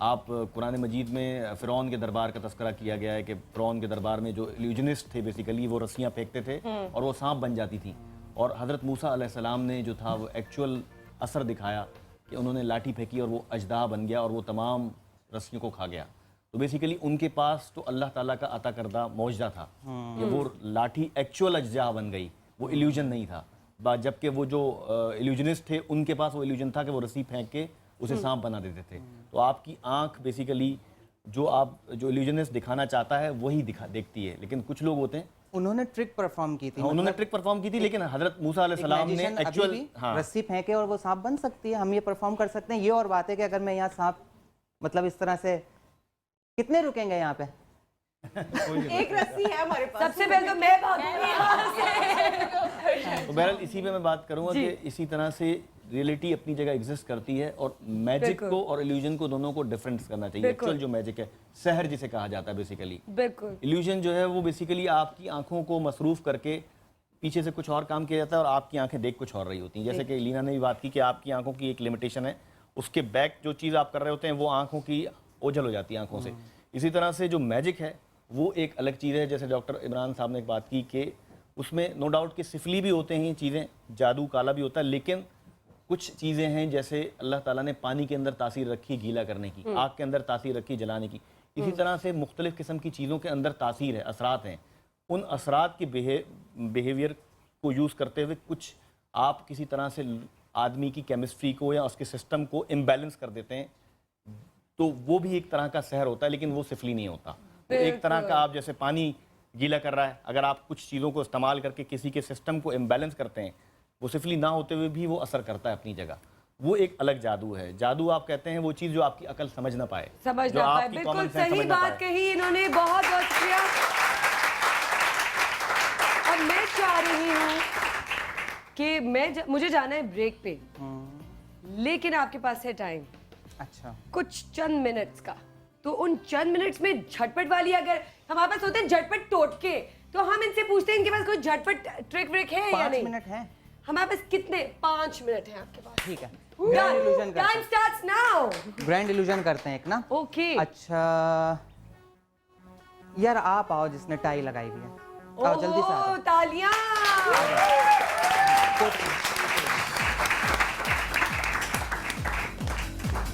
आप कुरान मजीद में फ़िरौन के दरबार का तस्करा किया गया है कि फ़िरौन के दरबार में जो इल्यूजनिस्ट थे बेसिकली वो रस्सियाँ फेंकते थे और वो सांप बन जाती थी। और हज़रत मूसा अलैहिस्सलाम ने जो था वो एक्चुअल असर दिखाया कि उन्होंने लाठी फेंकी और वो अजदा बन गया और वो तमाम रस्सियों को खा गया। तो बेसिकली उनके पास तो अल्लाह ताला का अता करदा मौजदा था कि वो लाठी एक्चुअल अज्जा बन गई, वो इल्यूजन नहीं था। जबकि वो जो इल्यूजनिस्ट थे उनके पास वो इल्यूजन था कि वो रस्सी फेंक के उसे सांप बना देते थे। तो आपकी आंख बेसिकली जो इल्यूजनिस्ट दिखाना चाहता है वही देखती है। लेकिन कुछ लोग होते हैं, उन्होंने ट्रिक परफॉर्म की थी। उन्होंने ट्रिक परफॉर्म की थी, लेकिन हजरत मूसा अलैहिस्सलाम ने एक्चुअल रस्सी फेंके और वो सांप बन सकती है, हम ये परफॉर्म कर सकते हैं। ये और बात है कि अगर मैं यहाँ सांप मतलब इस तरह से, कितने रुकेंगे यहाँ पे? एक रस्सी है हमारे पास। सबसे पहले तो मैं भागूंगी यहाँ से। तो बहरहाल इसी पे मैं बात करूंगा कि इसी तरह से रियलिटी अपनी जगह एग्जिस्ट करती है और मैजिक को और इल्यूजन को दोनों को डिफरेंस करना चाहिए। एक्चुअल जो मैजिक है, सहर जिसे कहा जाता है बेसिकली, बिल्कुल, इल्यूजन जो है वो बेसिकली आपकी आंखों को मसरूफ करके पीछे से कुछ और काम किया जाता है और आपकी आंखें देख कुछ और रही होती हैं। जैसे कि लीना ने भी बात की कि आपकी आंखों की एक लिमिटेशन है, उसके बैक जो चीज़ आप कर रहे होते हैं वो आंखों की ओझल हो जाती है आंखों से। इसी तरह से जो मैजिक है वो एक अलग चीज़ है। जैसे डॉक्टर इमरान साहब ने एक बात की कि उसमें नो डाउट कि सिफली भी होते हैं चीज़ें, जादू काला भी होता है, लेकिन कुछ चीज़ें हैं जैसे अल्लाह ताला ने पानी के अंदर तासीर रखी गीला करने की, आग के अंदर तासीर रखी जलाने की, इसी तरह से मुख्तलिफ़ किस्म की चीज़ों के अंदर तासीर है, असरात हैं। उन असरात के बिहेवियर को यूज़ करते हुए कुछ आप किसी तरह से आदमी की केमिस्ट्री को या उसके सिस्टम को इम्बैलेंस कर देते हैं, तो वो भी एक तरह का सहर होता है, लेकिन वो सिफली नहीं होता। तो एक तरह का आप जैसे पानी गीला कर रहा है, अगर आप कुछ चीज़ों को इस्तेमाल करके किसी के सिस्टम को इम्बैलेंस करते हैं, वो सिफली ना होते हुए भी वो असर करता है अपनी जगह। वो एक अलग जादू है। जादू आप कहते हैं वो चीज़ जो आपकी अकल समझ ना पाए, समझ जो ना पाए। आपकी बिल्कुल common sense सही समझ ना बात पाए। कही इन्होंने, बहुत बहुत शुक्रिया। और मैं चाह रही हूँ कि मुझे जाना है ब्रेक पे, लेकिन आपके पास है टाइम, अच्छा कुछ चंद मिनट्स का। तो उन चंद मिनट्स में झटपट वाली, अगर हमारे पास होते हैं झटपट टोटके, तो हम इनसे पूछते हैं इनके पास कोई झटपट ट्रिक व्रिक है या नहीं? 5 मिनट है। हमारे पास कितने? 5 मिनट हैं आपके पास। ठीक है, ग्रैंड इल्यूजन करते टाइम स्टार्ट्स नाउ। हैं। ग्रैंड इल्यूजन करते हैं एक ना। ओके। अच्छा यार आप आओ जिसने टाई लगाई हुई है, आओ जल्दी से आओ। तालियां।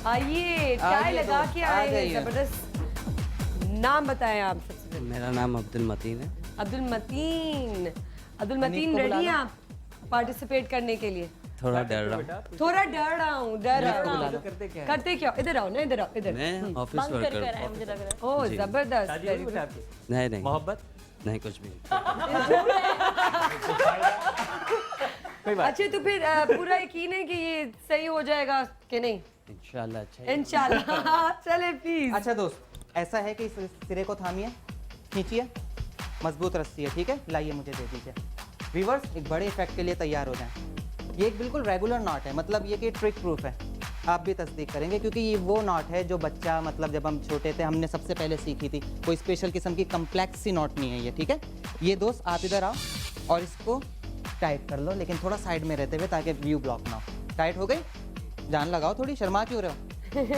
आइए, टाई लगा के आए हैं, जबरदस्त। नाम बताएं आप सबसे पहले। मेरा नाम अब्दुल मतीन है। अब्दुल मतीन, अब्दुल मतीन रेडी हैं आप पार्टिसिपेट करने के लिए? थोड़ा डर रहा हूँ। थोड़ा डर रहा हूँ। करते क्या? इधर आओ ना, इधर आओ, इधर। मैं ऑफिस वर्कर। ओह जबरदस्त। नहीं नहीं, मोहब्बत नहीं कुछ भी। अच्छा, तो फिर पूरा यकीन है कि ये सही हो जाएगा कि नहीं? इंशाल्लाह अच्छा। इंशाल्लाह। चले प्लीज। अच्छा दोस्त, ऐसा है कि इस सिरे को थामिए, खींचिए, मजबूत रस्सी है, ठीक है, लाइए मुझे दे दीजिए। व्यूअर्स एक बड़े इफेक्ट के लिए तैयार हो जाएं। ये एक बिल्कुल रेगुलर नॉट है, मतलब ये कि ट्रिक प्रूफ है, आप भी तस्दीक करेंगे, क्योंकि ये वो नॉट है जो बच्चा, मतलब जब हम छोटे थे हमने सबसे पहले सीखी थी। कोई स्पेशल किस्म की कम्प्लेक्स सी नॉट नहीं है ये, ठीक है। ये दोस्त आप इधर आओ और इसको टाइट कर लो, लेकिन थोड़ा साइड में रहते हुए ताकि व्यू ब्लॉक ना हो। टाइट हो गई? जान लगाओ थोड़ी, शर्मा क्यों रहे हो?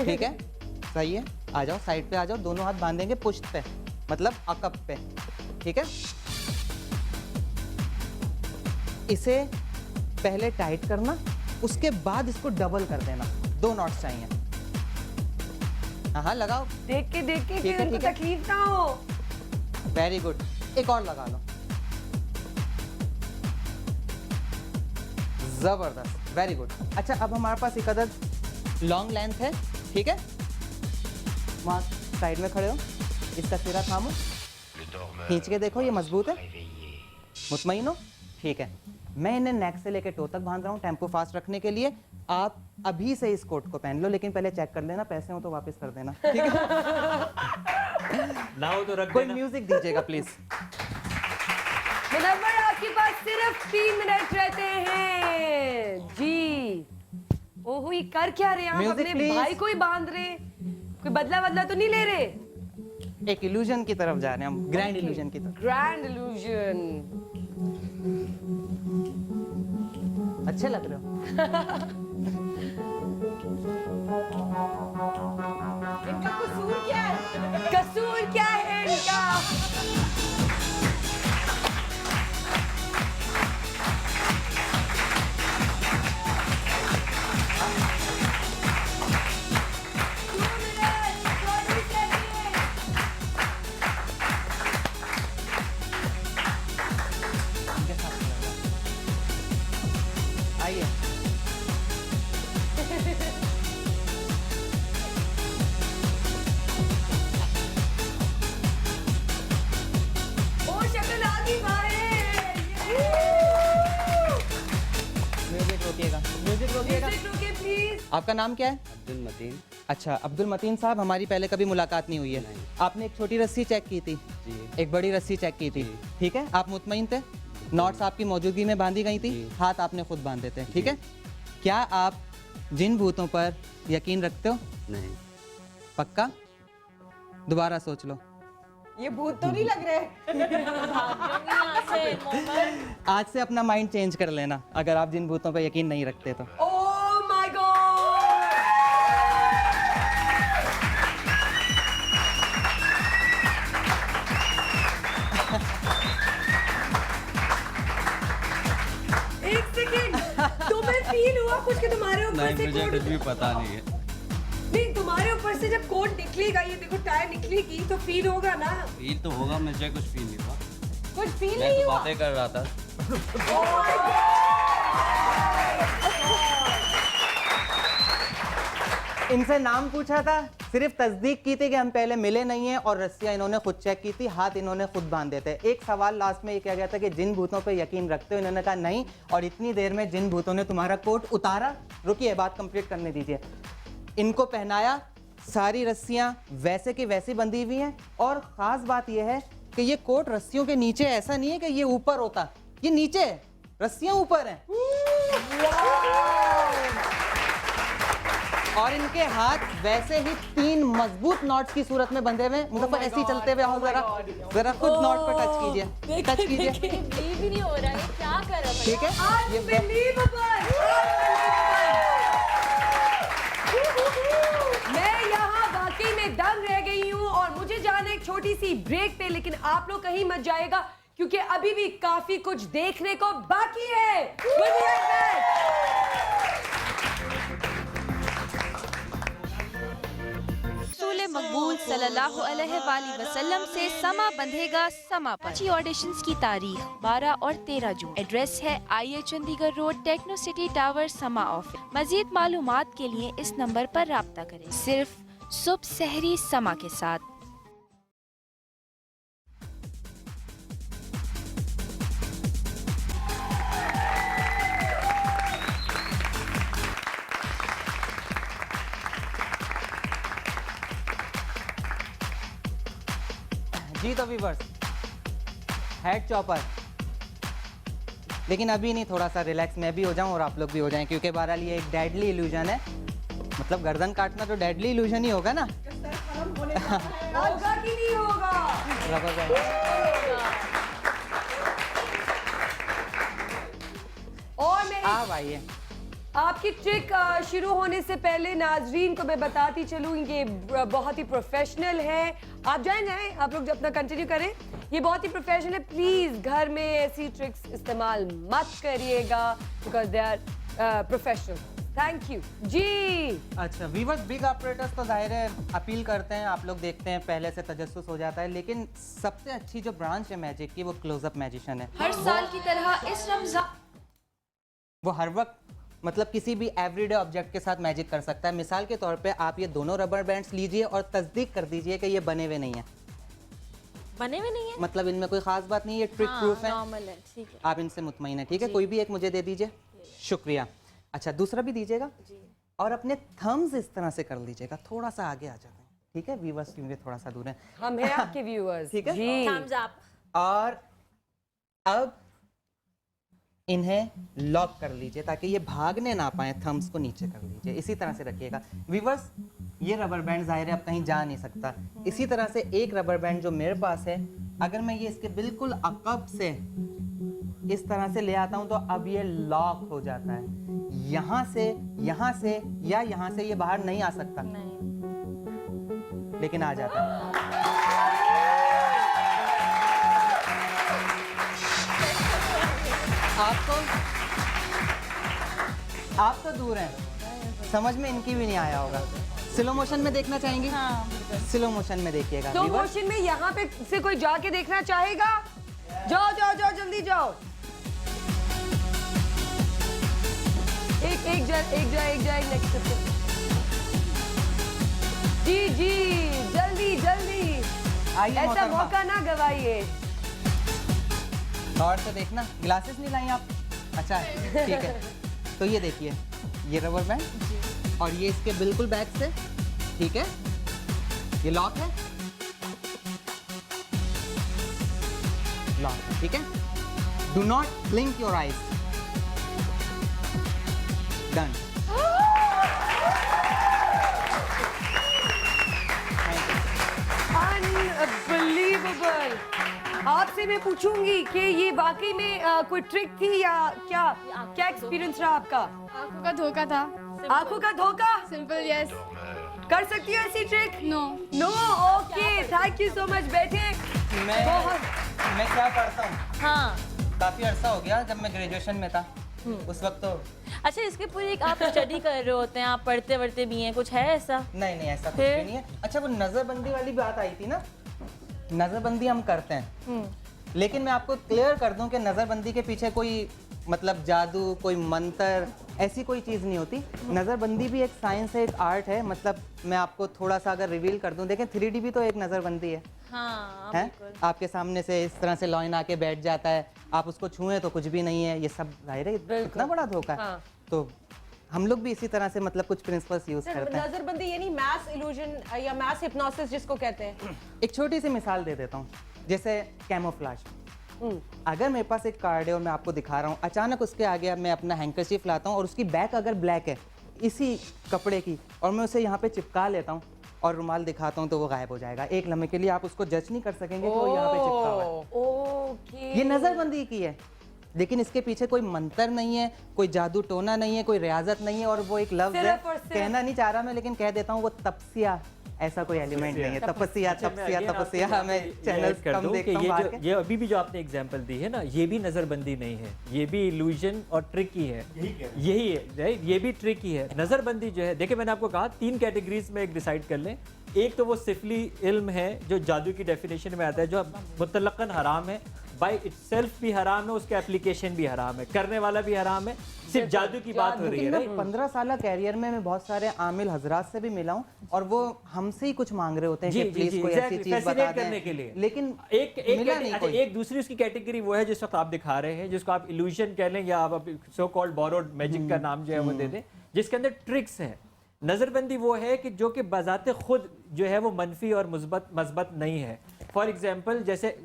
ठीक है, सही है। आ जाओ साइड पे आ जाओ, दोनों हाथ बांधेंगे पुश्त पे, मतलब अकब पे, ठीक है। इसे पहले टाइट करना, उसके बाद इसको डबल कर देना। 2 नॉट्स चाहिए। हाँ लगाओ, देख के ठीक फिर है, उनको ठीक है। तकलीफ ना हो। वेरी गुड, एक और लगा लो। जबरदस्त, वेरी गुड। अच्छा, अब हमारे पास एक अदद लॉन्ग लेंथ है, ठीक है। वहाँ साइड में खड़े हो, इसका सिरा थामो, खींच के देखो, ये मजबूत है, मुतमईन हो, ठीक है। मैं इन्हें नेक से लेके टो तक बांध रहा हूँ टेम्पो फास्ट रखने के लिए। आप अभी से इस कोट को पहन लो, लेकिन पहले चेक कर लेना, पैसे हो तो वापस कर देना, ठीक है। ना हो तो रख कोई देना। म्यूजिक दीजिएगा प्लीज। मुनव्वर, आपके पास सिर्फ 3 मिनट रहते हैं जी। ओहो, ये कर क्या रहे हैं आप? Music, अपने please. भाई को ही बांध रहे? कोई बदला तो नहीं ले रहे? एक इल्यूजन की तरफ जा रहे हैं हम, ग्रैंड इल्यूजन की तरफ। Grand illusion. अच्छे लग रहे हो। इनका कसूर क्या है? कसूर क्या है इनका? आइए, ओ शक्ल आ गई बाहर। म्यूजिक रोकिएगा, म्यूजिक रोकिएगा। म्यूजिक रोके प्लीज। आपका नाम क्या है? अब्दुल मतीन। अच्छा, अब्दुल मतीन साहब, हमारी पहले कभी मुलाकात नहीं हुई है। आपने एक छोटी रस्सी चेक की थी, जी। एक बड़ी रस्सी चेक की थी, ठीक है। आप मुतमईन थे, नॉट्स आपकी मौजूदगी में बांधी गई थी, हाथ आपने खुद बांधे थे, ठीक है। क्या आप जिन भूतों पर यकीन रखते हो? नहीं। पक्का? दोबारा सोच लो। ये भूत तो नहीं लग रहे। आज से अपना माइंड चेंज कर लेना अगर आप जिन भूतों पर यकीन नहीं रखते तो। Oh my God! एक सेकंड, तुम्हें फील हुआ कुछ कि तुम्हारे ऊपर नहीं, से मुझे कोट कुछ भी पता नहीं है। नहीं, तुम्हारे ऊपर से जब कोट निकलेगा, ये देखो टायर निकलेगी तो फील होगा ना। फील तो होगा, मुझे कुछ फील नहीं हुआ। कुछ फील मैं नहीं तो हुआ? बातें कर रहा था। Oh my God! इनसे नाम पूछा था, सिर्फ तस्दीक की थी कि हम पहले मिले नहीं हैं, और रस्सियां इन्होंने खुद चेक की थी, हाथ इन्होंने खुद बांधे थे। एक सवाल लास्ट में ये किया गया था कि जिन भूतों पे यकीन रखते हो, इन्होंने कहा नहीं, और इतनी देर में जिन भूतों ने तुम्हारा कोट उतारा, रुकिए बात कंप्लीट करने दीजिए, इनको पहनाया, सारी रस्सियां वैसे की वैसी बंधी हुई हैं, और खास बात यह है कि ये कोट रस्सियों के नीचे ऐसा नहीं है कि ये ऊपर होता, ये नीचे है, रस्सियां ऊपर हैं। और इनके हाथ वैसे ही 3 मजबूत नॉट्स की सूरत में बंधे हुए हैं। मुजफ्फर ऐसे ही चलते हुए आओ, जरा खुद नॉट पर टच कीजिए, टच कीजिए। बिलीव ही नहीं हो रहा है, क्या कर रहा है? ठीक है, ये मैं यहाँ वाकई में दंग रह गई हूँ, और मुझे जाना एक छोटी सी ब्रेक पे, लेकिन आप लोग कहीं मत जाएगा क्योंकि अभी भी काफी कुछ देखने को बाकी है। We'll be right back. रसूल मकबूल सल्लल्लाहु अलैहि वसल्लम से समा बंधेगा समा पर। 5 ऑडिशंस की तारीख 12 और 13 जून। एड्रेस है IA Chandigarh road, techno city tower, Samaa office. मजीद मालूमात के लिए इस नंबर पर राब्ता करें, सिर्फ सुबह सहरी समा के साथ। जी तो व्यूअर्स, हेड चॉपर, लेकिन अभी नहीं, थोड़ा सा रिलैक्स मैं भी हो जाऊं और आप लोग भी हो जाएं, क्योंकि बहरहाल ये एक डेडली इल्यूजन है। मतलब गर्दन काटना तो डेडली इल्यूजन ही होगा ना। होगा कि नहीं होगा? Rubber band. और मैं आप आइए। आपकी ट्रिक शुरू होने से पहले नाजरीन को मैं बताती चलूँ, ये बहुत ही प्रोफेशनल है। आप जाएं, आप लोग अपना कंटिन्यू करें। ये बहुत ही प्रोफेशनल है। प्लीज घर में ऐसी ट्रिक्स इस्तेमाल मत करिएगा, because they are professional. Thank you जी। अच्छा व्यूअर्स, बिग ऑपरेटर्स तो जाहिर है अपील करते हैं, आप लोग देखते हैं, पहले से तजस्सुस हो जाता है, लेकिन सबसे अच्छी जो ब्रांच है मैजिक की, वो क्लोजअप मैजिशियन है। हर साल की तरह इस रमजान वो हर वक्त मतलब किसी भी एवरीडे ऑब्जेक्ट के साथ मैजिक कर सकता है। मिसाल के तौर पे आप ये दोनों रबर बैंड्स लीजिए और तस्दीक कर दीजिए कि ये बने हुए नहीं है। बने हुए नहीं है, मतलब इनमें कोई खास बात नहीं है, ट्रिक प्रूफ है, नॉर्मल है, ठीक है। आप इनसे मुतमईन है, ठीक है। कोई भी एक मुझे दे दीजिए, शुक्रिया। अच्छा दूसरा भी दीजिएगा, और अपने थम्स इस तरह से कर लीजिएगा, थोड़ा सा आगे आ जाते हैं, ठीक है। व्यूअर्स क्योंकि थोड़ा सा दूर है, हम हैं आपके व्यूअर्स, ठीक है जी। Thums up. और अब इन्हें लॉक कर लीजिए ताकि ये भागने ना पाए। थम्स को नीचे कर लीजिए, इसी तरह से रखिएगा। व्यूअर्स, ये रबर बैंड जाहिर है अब कहीं जा नहीं सकता। इसी तरह से एक रबर बैंड जो मेरे पास है, अगर मैं ये इसके बिल्कुल अकब से इस तरह से ले आता हूं तो अब ये लॉक हो जाता है। यहाँ से या यहाँ से ये बाहर नहीं आ सकता, लेकिन आ जाता है। आप तो दूर हैं, समझ में इनकी भी नहीं आया होगा। स्लो मोशन में देखना चाहेंगे? हाँ, स्लो मोशन में देखिएगा। स्लो मोशन में यहाँ पे से कोई जाके देखना चाहेगा? जाओ जाओ जाओ, जल्दी जाओ। एक जाए नेक्स्ट। जी जल्दी ऐसा मौका ना गवाइए। और से देखना, ग्लासेस नहीं लाई आप? अच्छा ठीक है, तो ये देखिए, ये रबर बैंड और ये इसके बिल्कुल बैक से, ठीक है, ये लॉक है, लॉक है, ठीक है। Do not blink your eyes. Done. Unbelievable. आपसे मैं पूछूंगी कि ये वाकई में कोई ट्रिक थी या क्या क्या एक्सपीरियंस रहा आपका? आंखों का धोखा था। आंखों का धोखा? Simple yes. कर सकती हो ऐसी trick? No. No, okay, thank you so much. बैठे। मैं क्या पढ़ता हूँ? हाँ, काफी अरसा हो गया, जब मैं ग्रेजुएशन में था उस वक्त तो अच्छा इसके पूरी एक आप स्टडी कर रहे होते हैं, आप पढ़ते वढ़ते भी हैं, कुछ है ऐसा? नहीं ऐसा कुछ भी नहीं है। अच्छा वो नजरबंदी वाली बात आई थी ना, नजरबंदी हम करते हैं, लेकिन मैं आपको क्लियर कर दूं कि नजरबंदी के पीछे कोई मतलब जादू, कोई मंत्र, ऐसी कोई चीज़ नहीं होती। नज़रबंदी भी एक साइंस है, एक आर्ट है। मतलब मैं आपको थोड़ा सा अगर रिवील कर दूं, देखें 3D भी तो एक नज़रबंदी है। हाँ, है? आपके सामने से इस तरह से लाइन आके बैठ जाता है, आप उसको छुएं तो कुछ भी नहीं है। ये सब जाहिर है कितना बड़ा धोखा है। हाँ। तो हम लोग भी इसी तरह से मतलब कुछ प्रिंसिपल्स यूज करते हैं। नजरबंदी यानी मैस इल्यूजन या मैस हिप्नोसिस जिसको कहते हैं। एक छोटी सी मिसाल दे देता हूँ, जैसे कैमोफ्लाज। अगर मेरे पास एक कार्ड है और मैं आपको दिखा रहा हूँ, अचानक उसके आगे अब मैं अपना हैंकरचीफ लाता हूँ और उसकी बैक अगर ब्लैक है इसी कपड़े की, और मैं उसे यहाँ पे चिपका लेता हूँ और रुमाल दिखाता हूँ, तो वो गायब हो जाएगा। एक लम्हे के लिए आप उसको जज नहीं कर सकेंगे कि वो यहाँ पे चिपका हुआ है। ओके। ये नजरबंदी की है, लेकिन इसके पीछे कोई मंत्र नहीं है, कोई जादू टोना नहीं है, कोई रियाजत नहीं है, और वो एक लफ्ज है, कहना नहीं चाह रहा मैं लेकिन कह देता हूँ, वो तपस्या, ऐसा कोई एलिमेंट नहीं है। तपस्या तपस्या तपस्या। मैं चैनल कम देखता हूँ। ये अभी भी जो आपने एग्जांपल दी है ना, ये भी नजरबंदी नहीं है, ये भी इल्यूजन और ट्रिक ही है। यही है राइट, ये भी ट्रिक ही है। नजरबंदी जो है, देखिए मैंने आपको कहा 3 कैटेगरीज में एक डिसाइड कर लें। एक तो वो सिफली इल्म है जो जादू की डेफिनेशन में आता है, जो मुतलकन हराम है, बाय इटसेल्फ भी हराम है, उसका एप्लीकेशन भी हराम है, करने वाला भी हराम है, सिर्फ जादू की बात हो रही है। 15 साल कैरियर में मैं बहुत सारे आमिल हजरात से भी मिला हूँ, और वो हमसे ही कुछ मांग रहे होते हैं कि प्लीज कोई ऐसी चीज बता करने के लिए। लेकिन एक दूसरी उसकी कैटेगरी वो है जिस वक्त आप दिखा रहे हैं, जिसको आप इल्यूजन कह लें या आप सो कॉल्ड बोरोड मैजिक का नाम जो है वो दे दें, जिसके अंदर ट्रिक्स हैं। नजरबंदी वो है कि जो कि बजाते खुद जो है वो मनफी और मस्बत नहीं है। फॉर एग्जाम्पल जैसे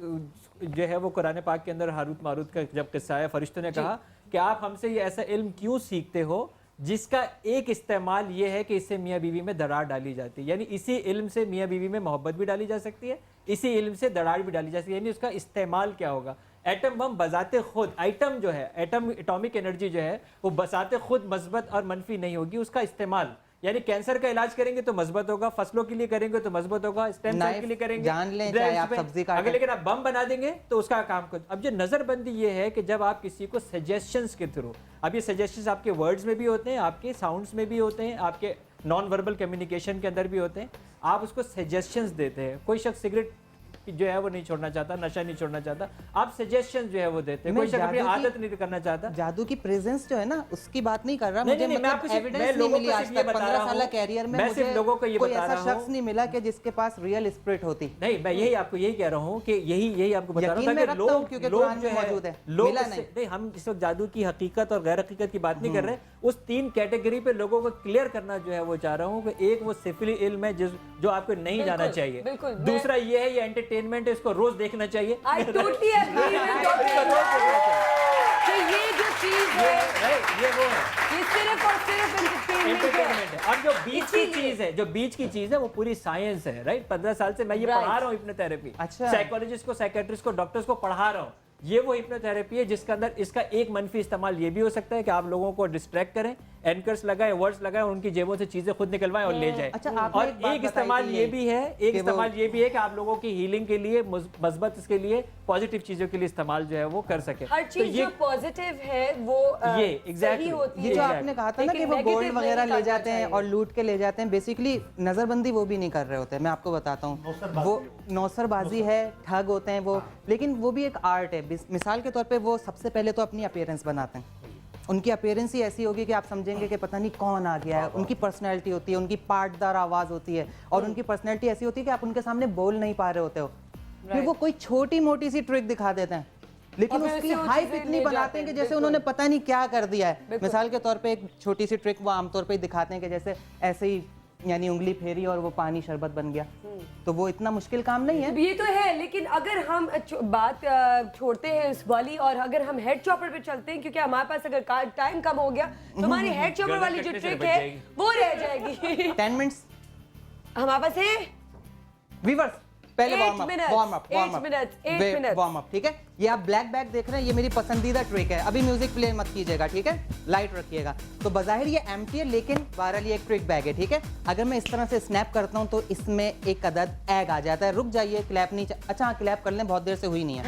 जो है वो कुरान पाक के अंदर हारूत मारूत का जब किस्सा है, फरिश्तों ने कहा कि आप हमसे ये ऐसा इल्म क्यों सीखते हो जिसका एक इस्तेमाल ये है कि इससे मियाँ बीवी में दरार डाली जाती है। यानी इसी इल्म से मियाँ बीवी में मोहब्बत भी डाली जा सकती है, इसी इल्म से दरार भी डाली जा सकती है। यानी उसका इस्तेमाल क्या होगा? एटम बम बजाते खुद, एटम जो है, एटॉमिक एनर्जी जो है वो बजाते खुद मस्बत और मनफी नहीं होगी, उसका इस्तेमाल। यानी कैंसर का इलाज करेंगे तो मजबूत होगा, फसलों के लिए करेंगे तो मजबूत होगा, स्टेम सेल के लिए करेंगे, जान लें चाहे आप सब्जी काटें, अगर लेकिन आप बम बना देंगे तो उसका काम कुछ। अब जो नजरबंदी ये है कि जब आप किसी को सजेशंस के थ्रू, अब ये सजेशंस आपके वर्ड्स में भी होते हैं, आपके साउंड्स में भी होते हैं, आपके नॉन वर्बल कम्युनिकेशन के अंदर भी होते हैं, आप उसको सजेशंस देते हैं। कोई शख्स सिगरेट जो है वो नहीं छोड़ना चाहता, नशा नहीं छोड़ना चाहता, आप सजेशन जो है वो देते हैं। कोई शख्स अपनी आदत नहीं करना चाहता। जादू की प्रेजेंस जो है ना, उसकी बात नहीं कर रहा मुझे, मतलब एविडेंस नहीं मिली आज तक 15 साल कैरियर में मुझे लोगों को ये कोई ऐसा शख्स नहीं मिला कि जिसके पास रियल स्पिरिट होती। नहीं, मैं यही आपको यही कह रहा हूँ कि यही आपको बता रहा हूँ कि लोग जो मौजूद है, लोग नहीं, हम इस वक्त जादू की हकीकत और गैर हकीकत की बात नहीं कर रहे, उस 3 कैटेगरी पे लोगों को क्लियर करना जो है वो चाह रहा हूँ कि एक वो सिफली इल्म है जो आपको नहीं जाना चाहिए, दूसरा ये है ये एंटरटेनमेंट है, इसको रोज देखना चाहिए। I totally agree with तो ये जो चीज है ये वो है, ये सिर्फ और सिर्फ एंटरटेनमेंट है। और जो बीच की चीज है, जो बीच की चीज है वो पूरी साइंस है। राइट, 15 साल से मैं ये पढ़ा रहा हूँ हिप्नोथेरेपी, साइकोलॉजिस्ट को, साइकेट्रिस्ट को, डॉक्टर्स को पढ़ा रहा हूँ। ये वो हिप्नोथेरेपी है जिसके अंदर इसका एक मनफी इस्तेमाल ये भी हो सकता है कि आप लोगों को डिस्ट्रैक्ट करें, एंकर्स लगाएं, वर्ड्स लगाएं, उनकी जेबों से चीजें खुद निकलवाएं और ले जाएं। और एक इस्तेमाल ये भी है, कि आप लोगों की हीलिंग के लिए, मस्बत इसके लिए, पॉजिटिव चीजों के लिए इस्तेमाल जो है वो कर सके। हर चीज जो पॉजिटिव है वो ये एग्जैक्टली ये जो आपने कहा था ना कि वो गोल्ड वगैरह ले जाते हैं और लूट के ले जाते हैं, बेसिकली नजरबंदी वो भी नहीं कर रहे होते। मैं आपको बताता हूँ, वो नौसरबाजी है, ठग होते हैं वो, लेकिन वो भी एक आर्ट है। मिसाल के तौर पे वो सबसे पहले तो अपनी अपीयरेंस बनाते हैं, उनकी अपीयरेंस ही ऐसी होगी कि आप समझेंगे कि पता नहीं कौन आ गया है। उनकी पर्सनैलिटी होती है, उनकी पार्टदार आवाज़ होती है, और उनकी पर्सनैलिटी ऐसी होती है कि आप उनके सामने बोल नहीं पा रहे होते हो। फिर वो कोई छोटी मोटी सी ट्रिक दिखा देते हैं, लेकिन उसकी हाइप इतनी बनाते हैं कि जैसे उन्होंने पता नहीं क्या कर दिया है। मिसाल के तौर पे एक छोटी सी ट्रिक वो आमतौर पे दिखाते हैं कि जैसे ऐसे ही यानी उंगली फेरी और वो पानी शरबत बन गया, तो वो इतना मुश्किल काम नहीं है। ये तो है, लेकिन अगर हम बात छोड़ते हैं इस वाली और अगर हम हेड चॉपर पे चलते हैं, क्योंकि हमारे पास अगर टाइम कम हो गया तो हमारी हेड चॉपर वाली जो ट्रिक है वो रह जाएगी। 10 मिनट्स हमारे पास है व्यूअर्स, पहले 8 warm up minutes, warm up 8 minutes, 8 minutes. Warm up, ठीक है। ये आप ब्लैक बैग देख रहे हैं, ये मेरी पसंदीदा ट्रिक है। अभी म्यूजिक प्ले मत कीजिएगा, ठीक है, लाइट रखिएगा। तो बज़ाहिर ये एम्प्टी है, लेकिन बहरहाल ये एक ट्रिक बैग है, ठीक है। अगर मैं इस तरह से स्नैप करता हूँ तो इसमें एक अदद एग आ जाता है। रुक जाइए, क्लैप नहीं अच्छा हाँ, क्लैप कर लें, बहुत देर से हुई नहीं है।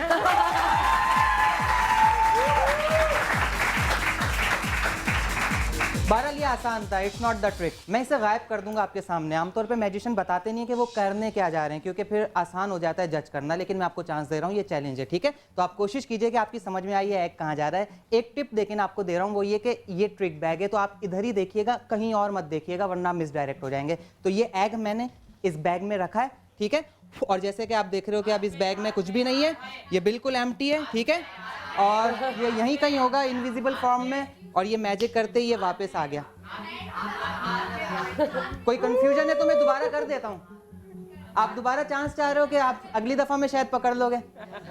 बहरहाल ये आसान था, इट्स नॉट द ट्रिक। मैं इसे गायब कर दूंगा आपके सामने। आमतौर पे मैजिशियन बताते नहीं है कि वो करने क्या जा रहे हैं, क्योंकि फिर आसान हो जाता है जज करना, लेकिन मैं आपको चांस दे रहा हूँ, ये चैलेंज है, ठीक है। तो आप कोशिश कीजिए कि आपकी समझ में आई है एग कहाँ जा रहा है। एक टिप लेकिन आपको दे रहा हूँ, वो ये कि ये ट्रिक बैग है, तो आप इधर ही देखिएगा, कहीं और मत देखिएगा, वरना मिस डायरेक्ट हो जाएंगे। तो ये एग मैंने इस बैग में रखा है, ठीक है। और जैसे कि आप देख रहे हो कि अब इस बैग में कुछ भी नहीं है, ये बिल्कुल एम्प्टी है, ठीक है। और ये यहीं कहीं होगा इनविजिबल फॉर्म में, और ये मैजिक करते ही ये वापस आ गया। कोई कंफ्यूजन है तो मैं दोबारा कर देता हूँ। आप दोबारा चांस चाह रहे हो कि आप अगली दफा में शायद पकड़ लोगे?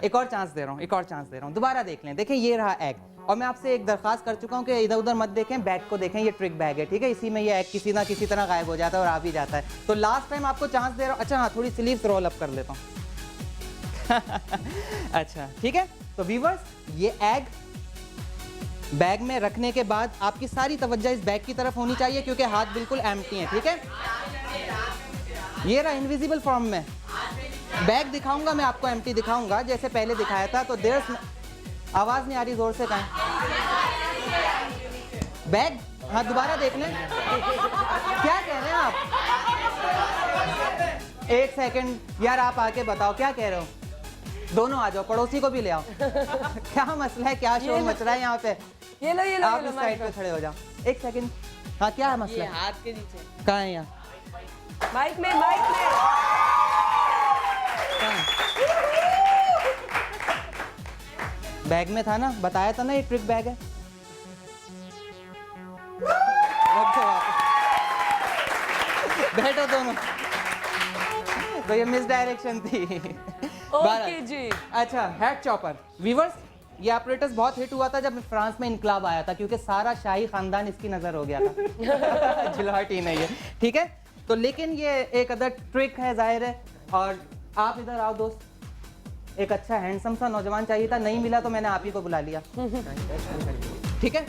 एक और चांस दे रहा हूँ, एक और चांस दे रहा हूँ। दोबारा देख लें। देखें ये रहा एग, और मैं आपसे एक दरखास्त कर चुका हूँ कि इधर उधर मत देखें, बैग को देखें, ये ट्रिक बैग है, ठीक है। इसी में ये एग किसी ना किसी तरह गायब हो जाता है और आ भी जाता है। तो लास्ट टाइम आपको चांस दे रहा हूँ। अच्छा हाँ, थोड़ी स्लीव्स रोल अप कर लेता हूँ। अच्छा ठीक है। तो व्यूअर्स, ये एग बैग में रखने के बाद आपकी सारी तवज्जो इस बैग की तरफ होनी चाहिए, क्योंकि हाथ बिल्कुल एम्प्टी है, ठीक है। ये रहा इनविजिबल फॉर्म में बैग। दिखाऊंगा मैं आपको, एम्प्टी दिखाऊंगा जैसे पहले दिखाया था। तो देर आवाज नहीं आ रही, जोर से कहें। बैग, हाँ दोबारा देख लें। क्या कह रहे हैं आप? एक सेकंड यार, आप आके बताओ क्या कह रहे हो। दोनों आ जाओ, पड़ोसी को भी ले आओ। क्या मसला है, क्या शोर मच रहा है यहाँ पे? ये लो आप इस साइड पे खड़े हो जाओ। एक सेकंड, हाँ क्या है मसला? ये हाथ के नीचे कहाँ है यहाँ? माइक में, माइक में। बैग में था ना, बताया था ना ये ट्रिक बैग है। बैठो दोनों। तो ये मिस डायरेक्शन थी। ओके जी। अच्छा, हेड चॉपर। वीवर्स, ये ऑपरेटर्स बहुत हिट हुआ था जब फ्रांस में इनकलाब आया था, क्योंकि सारा शाही खानदान इसकी नजर हो गया था। झिलहट ही नहीं है, ठीक है। तो लेकिन ये एक अदर ट्रिक है, जाहिर है। और आप इधर आओ दोस्त। एक अच्छा हैंडसम सा नौजवान चाहिए था, नहीं मिला तो मैंने आप ही को बुला लिया, ठीक है।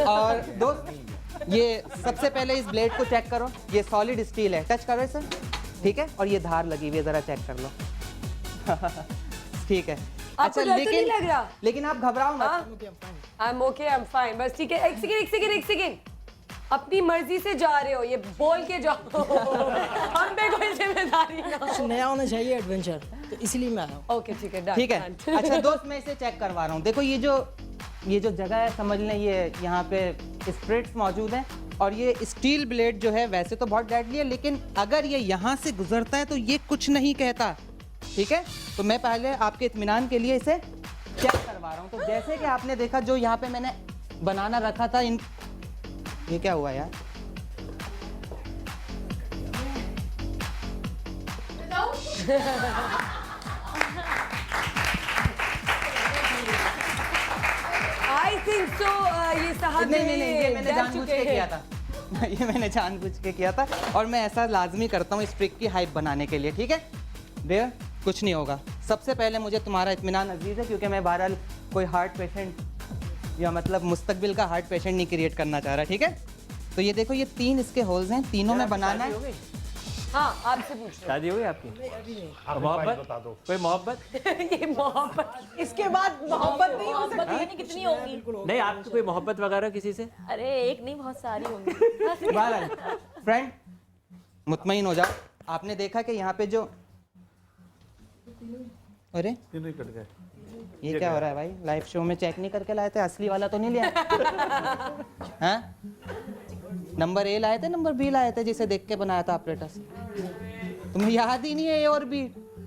और दोस्त, ये सबसे पहले इस ब्लेड को चेक करो। ये सॉलिड स्टील है, टच करो इसे, ठीक है। और ये धार लगी हुई है, जरा चेक कर लो। ठीक है। आपको डर तो नहीं लग रहा? लेकिन आप घबराओ मत। I am okay, I am fine. बस ठीक है। एक सेकंड। अपनी मर्जी से जा रहे हो, ये बोल के जाओ। हम पे कोई जिम्मेदारी ना हो। कुछ नया होना चाहिए एडवेंचर, तो इसलिए मैं आया हूँ। ओके ठीक है, ठीक है। अच्छा दोस्त, मैं इसे चेक करवा रहा हूँ। देखो ये जो जगह है, समझ लें ये यहाँ पे स्प्रिट्स मौजूद हैं। और ये स्टील ब्लेड जो है वैसे तो बहुत डेडली है, लेकिन अगर ये यहाँ से गुजरता है तो ये कुछ नहीं कहता, ठीक है। तो मैं पहले आपके इत्मीनान के लिए इसे चेक करवा रहा हूँ। तो जैसे कि आपने देखा, जो यहाँ पे मैंने बनाना रखा था, ये क्या हुआ यार? आई थिंक सो ये साहब नहीं, ये मैंने जानबूझ के किया था। ये मैंने जानबूझ के किया था, और मैं ऐसा लाजमी करता हूँ इस ट्रिक की हाइप बनाने के लिए, ठीक है। देयर कुछ नहीं होगा। सबसे पहले मुझे तुम्हारा इत्मीनान अजीज है, क्योंकि मैं बहरहाल कोई हार्ट पेशेंट या मतलब मुस्तकबिल का हार्ट पेशेंट नहीं क्रिएट करना चाह रहा, ठीक है। तो ये देखो, ये 3 इसके होल्स हैं, तीनों में बनाना है। हाँ, आपसे पूछ रहा हूँ। शादी हो गई आपकी? मोहब्बत बता दो। कोई मोहब्बत? ये मोहब्बत, इसके बाद मोहब्बत नहीं हो सकती। नहीं, कितनी होगी? नहीं, आपकी कोई मोहब्बत वगैरह किसी से? अरे एक नहीं, बहुत सारी होंगी। फ्रेंड, मुतमईन हो जाओ। आपने देखा कि यहाँ पे जो, अरे तीनों ही कट गए। ये क्या हो रहा है भाई? लाइव शो में चेक नहीं करके लाए थे? असली वाला तो नहीं लिया? हाँ, नंबर ए लाए थे, नंबर बी लाए थे, जिसे देख के बनाया था ऑपरेटर्स। तुम्हें याद ही नहीं है ए और बी,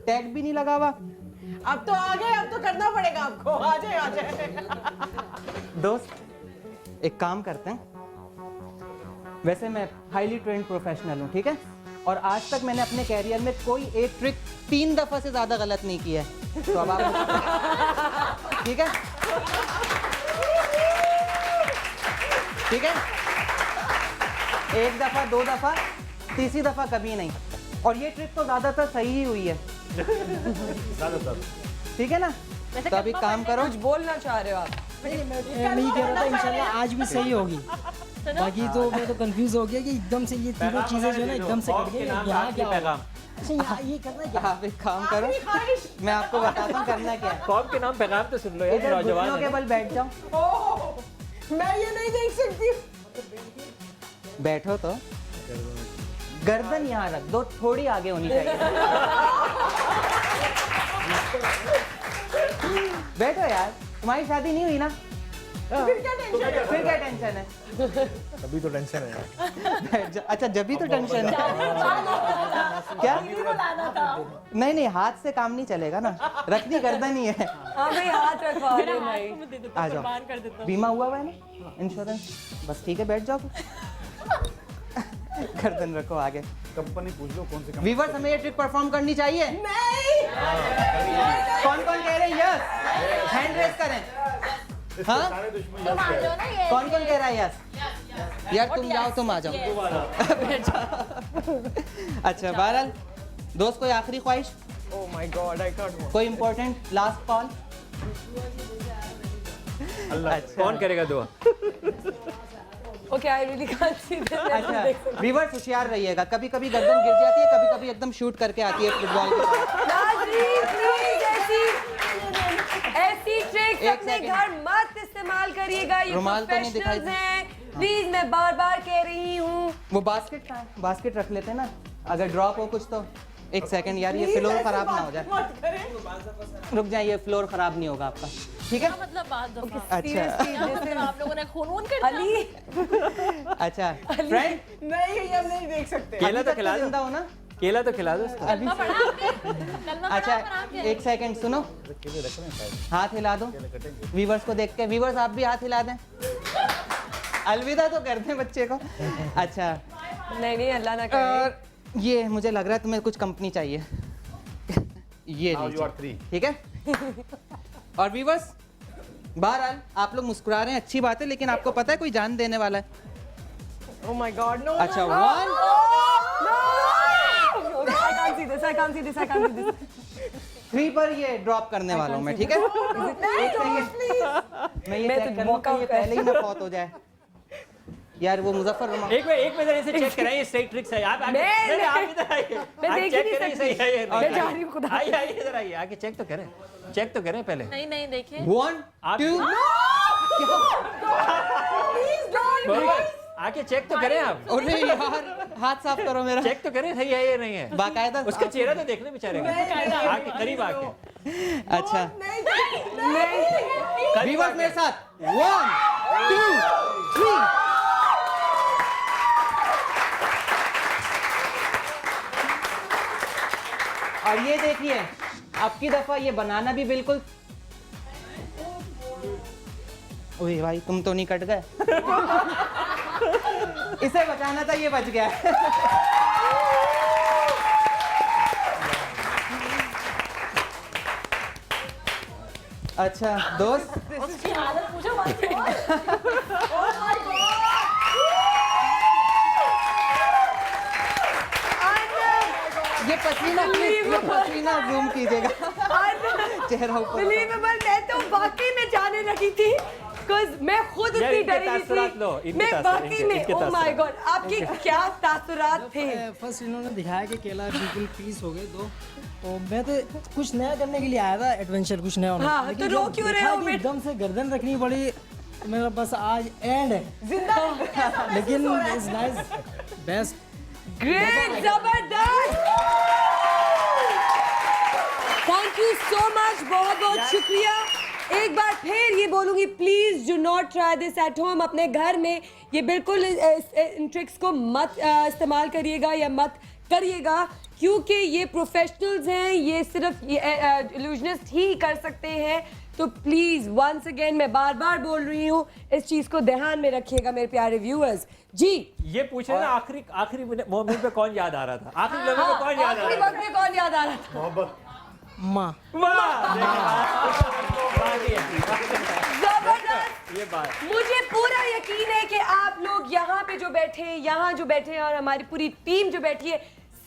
टैग भी नहीं लगा हुआ। अब तो आ गए, अब तो करना पड़ेगा आपको। आ जाए। दोस्त, एक काम करते हैं। वैसे मैं हाईली ट्रेंड प्रोफेशनल हूँ, ठीक है। और आज तक मैंने अपने कैरियर में कोई एक ट्रिक 3 दफा से ज्यादा गलत नहीं किया है। तो अब आप, ठीक है, ठीक है। 1 दफा, 2 दफा, तीसरी दफा कभी नहीं। और ये ट्रिक तो ज्यादातर सही ही हुई है, ज्यादातर। ठीक है ना? तो अभी काम करो। कुछ बोलना चाह रहे हो आप? मैं नहीं कह रहा था, इंशाल्लाह आज भी सही होगी। बाकी तो मैं तो कंफ्यूज हो गया कि एकदम से ये तीनों चीजें जो है ना एकदम से कट गई। यहाँ क्या होगा? अच्छा यहाँ ये करना है क्या? आप एक काम करो, मैं आपको बताता हूँ करना क्या है। कौम के नाम पैगाम तो सुन लो यार, इधर नौजवान घुटनों के है। बल बैठ जाओ। मैं ये नहीं देख सकती। बैठो तो गर्दन यहाँ रख दो, थोड़ी आगे होनी चाहिए। बैठो यार, तुम्हारी शादी नहीं हुई ना? फिर क्या टेंशन है? अभी तो टेंशन है। बैठ जाओ। अच्छा जब भी तो टेंशन है क्या? नहीं हाथ से काम नहीं चलेगा ना, रखनी गर्दन ही है। हाँ भाई हाथ रखवा दे भाई। आ जाओ, बीमा हुआ है ना, इंश्योरेंस, बस ठीक है बैठ जाओ। गर्दन रखो आगे। कंपनी पूछ लो कौन सी कंपनी। वीवर्स हमें ये ट्रिक परफॉर्म करनी चाहिए। नहीं। कौन कौन कह रहे हैं यस? हैंड रेस करें। हाँ? कौन कौन कह रहा है यस? यार तुम जाओ, तुम आ जाओ। अच्छा बहरहाल दोस्त, कोई आखिरी ख्वाहिश? Oh my God, I can't walk. कोई इम्पोर्टेंट लास्ट कॉल? अच्छा कौन करेगा दुआ? Okay, I really can't see this. अच्छा व्यूअर्स होशियार रहिएगा, कभी कभी गर्दन गिर जाती है, कभी कभी एकदम शूट करके आती है फुटबॉल की तरह। नाज़रीन, प्लीज ऐसी ट्रिक्स एक अपने सेकंड। घर मत इस्तेमाल करिएगा। ये रुमाल तो नहीं दिखाई प्रोफेशनल्स हैं। प्लीज मैं बार बार कह रही हूँ। वो बास्केट कहाँ है? बास्केट रख लेते हैं ना, अगर ड्रॉप हो कुछ तो। एक सेकंड यार, ये फ्लोर खराब ना हो जाए। रुक जाइए, फ्लोर खराब नहीं होगा आपका, ठीक है? मतलब बात दो। अच्छा आप लोगों ने खून कर अली। अच्छा फ्रेंड, नहीं हम नहीं देख सकते। केला तो खिला दो। जिंदा हो ना? केला तो खिला दो उसको। कलमा पढ़ा आपने? अच्छा एक सेकंड सुनो, हाथ हिला दो व्यूवर्स को देख के। व्यूवर्स आप भी हाथ हिला दें, अलविदा तो कर दें बच्चे को। अच्छा नहीं अल्लाह ना करे। ये मुझे लग रहा है तुम्हें कुछ कंपनी चाहिए। ये ठीक है। और व्यूवर्स बहरहाल आप लोग मुस्कुरा रहे हैं, अच्छी बात है, लेकिन आपको पता है कोई जान देने वाला है? Oh my God, no. अच्छा No. 1 I can't see this. I can't see this. I can't see this. 3 पर ये ड्रॉप करने वाला हूँ मैं, ठीक है? मैं ये चेक करूँ कि ये पहले ही ना फौत हो जाए। यार वो मुजफ्फर एक मिनट इसे चेक कराइए, ये सही ट्रिक्स है। आप आगे नहीं आप इधर आइए, मैं देख ही नहीं करिए, सकती। सही है ये। मैं जा रही हूँ खुदा। आइए इधर आइए, आगे चेक तो करें पहले। नहीं देखिए। 1 2 आके चेक तो करें आप। अरे यार हाथ साफ करो मेरा। चेक तो करें सही है ये नहीं है। बाकायदा उसका चेहरा तो देखने बेचारे का, आके करीब आके। अच्छा नहीं। व्यूअर्स मेरे साथ 1 2 3। और ये देखिए आपकी दफा ये बनाना भी बिल्कुल। ओए भाई तुम तो नहीं कट गए। इसे बचाना था, ये बच गया। अच्छा दोस्त, उसकी हालत पूछो मत। ये पसीना जूम कीजिएगा चेहरा ऊपर। Unbelievable, मैं तो वाकई में जाने लगी थी, because मैं खुद यार, इतनी इनके डरी हुई तासुरात लो, थी। इनके मैं तासुरात, वाकई इनके- में इनके oh my तासुरात। God, आपके क्या तासुरात थे? फर्स्ट इन्होंने दिखाया कि केला बिल्कुल पीस हो गए दो, तो मैं तो कुछ नया करने के लिए आया था, एडवेंचर कुछ नया होना। हाँ, लेकिन तो रो जब क्यों रहे देखा हो कि मैं? एकदम से गर्दन रखनी पड़ी, मेरा बस आज एंड है। लेकिन इट्स नाइस, बेस्ट, ग्रेट, जबरदस्त। थैंक यू सो मच, बहुत बहुत शुक्रिया। एक बार फिर ये बोलूंगी, please do not try this at home. अपने घर में ये बिल्कुल इन ट्रिक्स को मत इस्तेमाल करिएगा या मत करिएगा, क्योंकि ये प्रोफेशनल्स हैं, ये सिर्फ इल्यूजनिस्ट ही कर सकते हैं। तो प्लीज वंस अगेन मैं बार बार बोल रही हूँ, इस चीज को ध्यान में रखिएगा मेरे प्यारे व्यूअर्स जी। ये पूछ रहे ना आखिरी मोमेंट पे कौन याद आ रहा था? आखिरी मोमेंट पे कौन याद आ आखिरी रहा वक्त में कौन याद आ रहा था? मोहब्बत। माँ। जबरदस्त। ये बात मुझे पूरा यकीन है कि आप लोग यहाँ पे जो बैठे हैं, यहाँ जो बैठे हैं, और हमारी पूरी टीम जो बैठी है,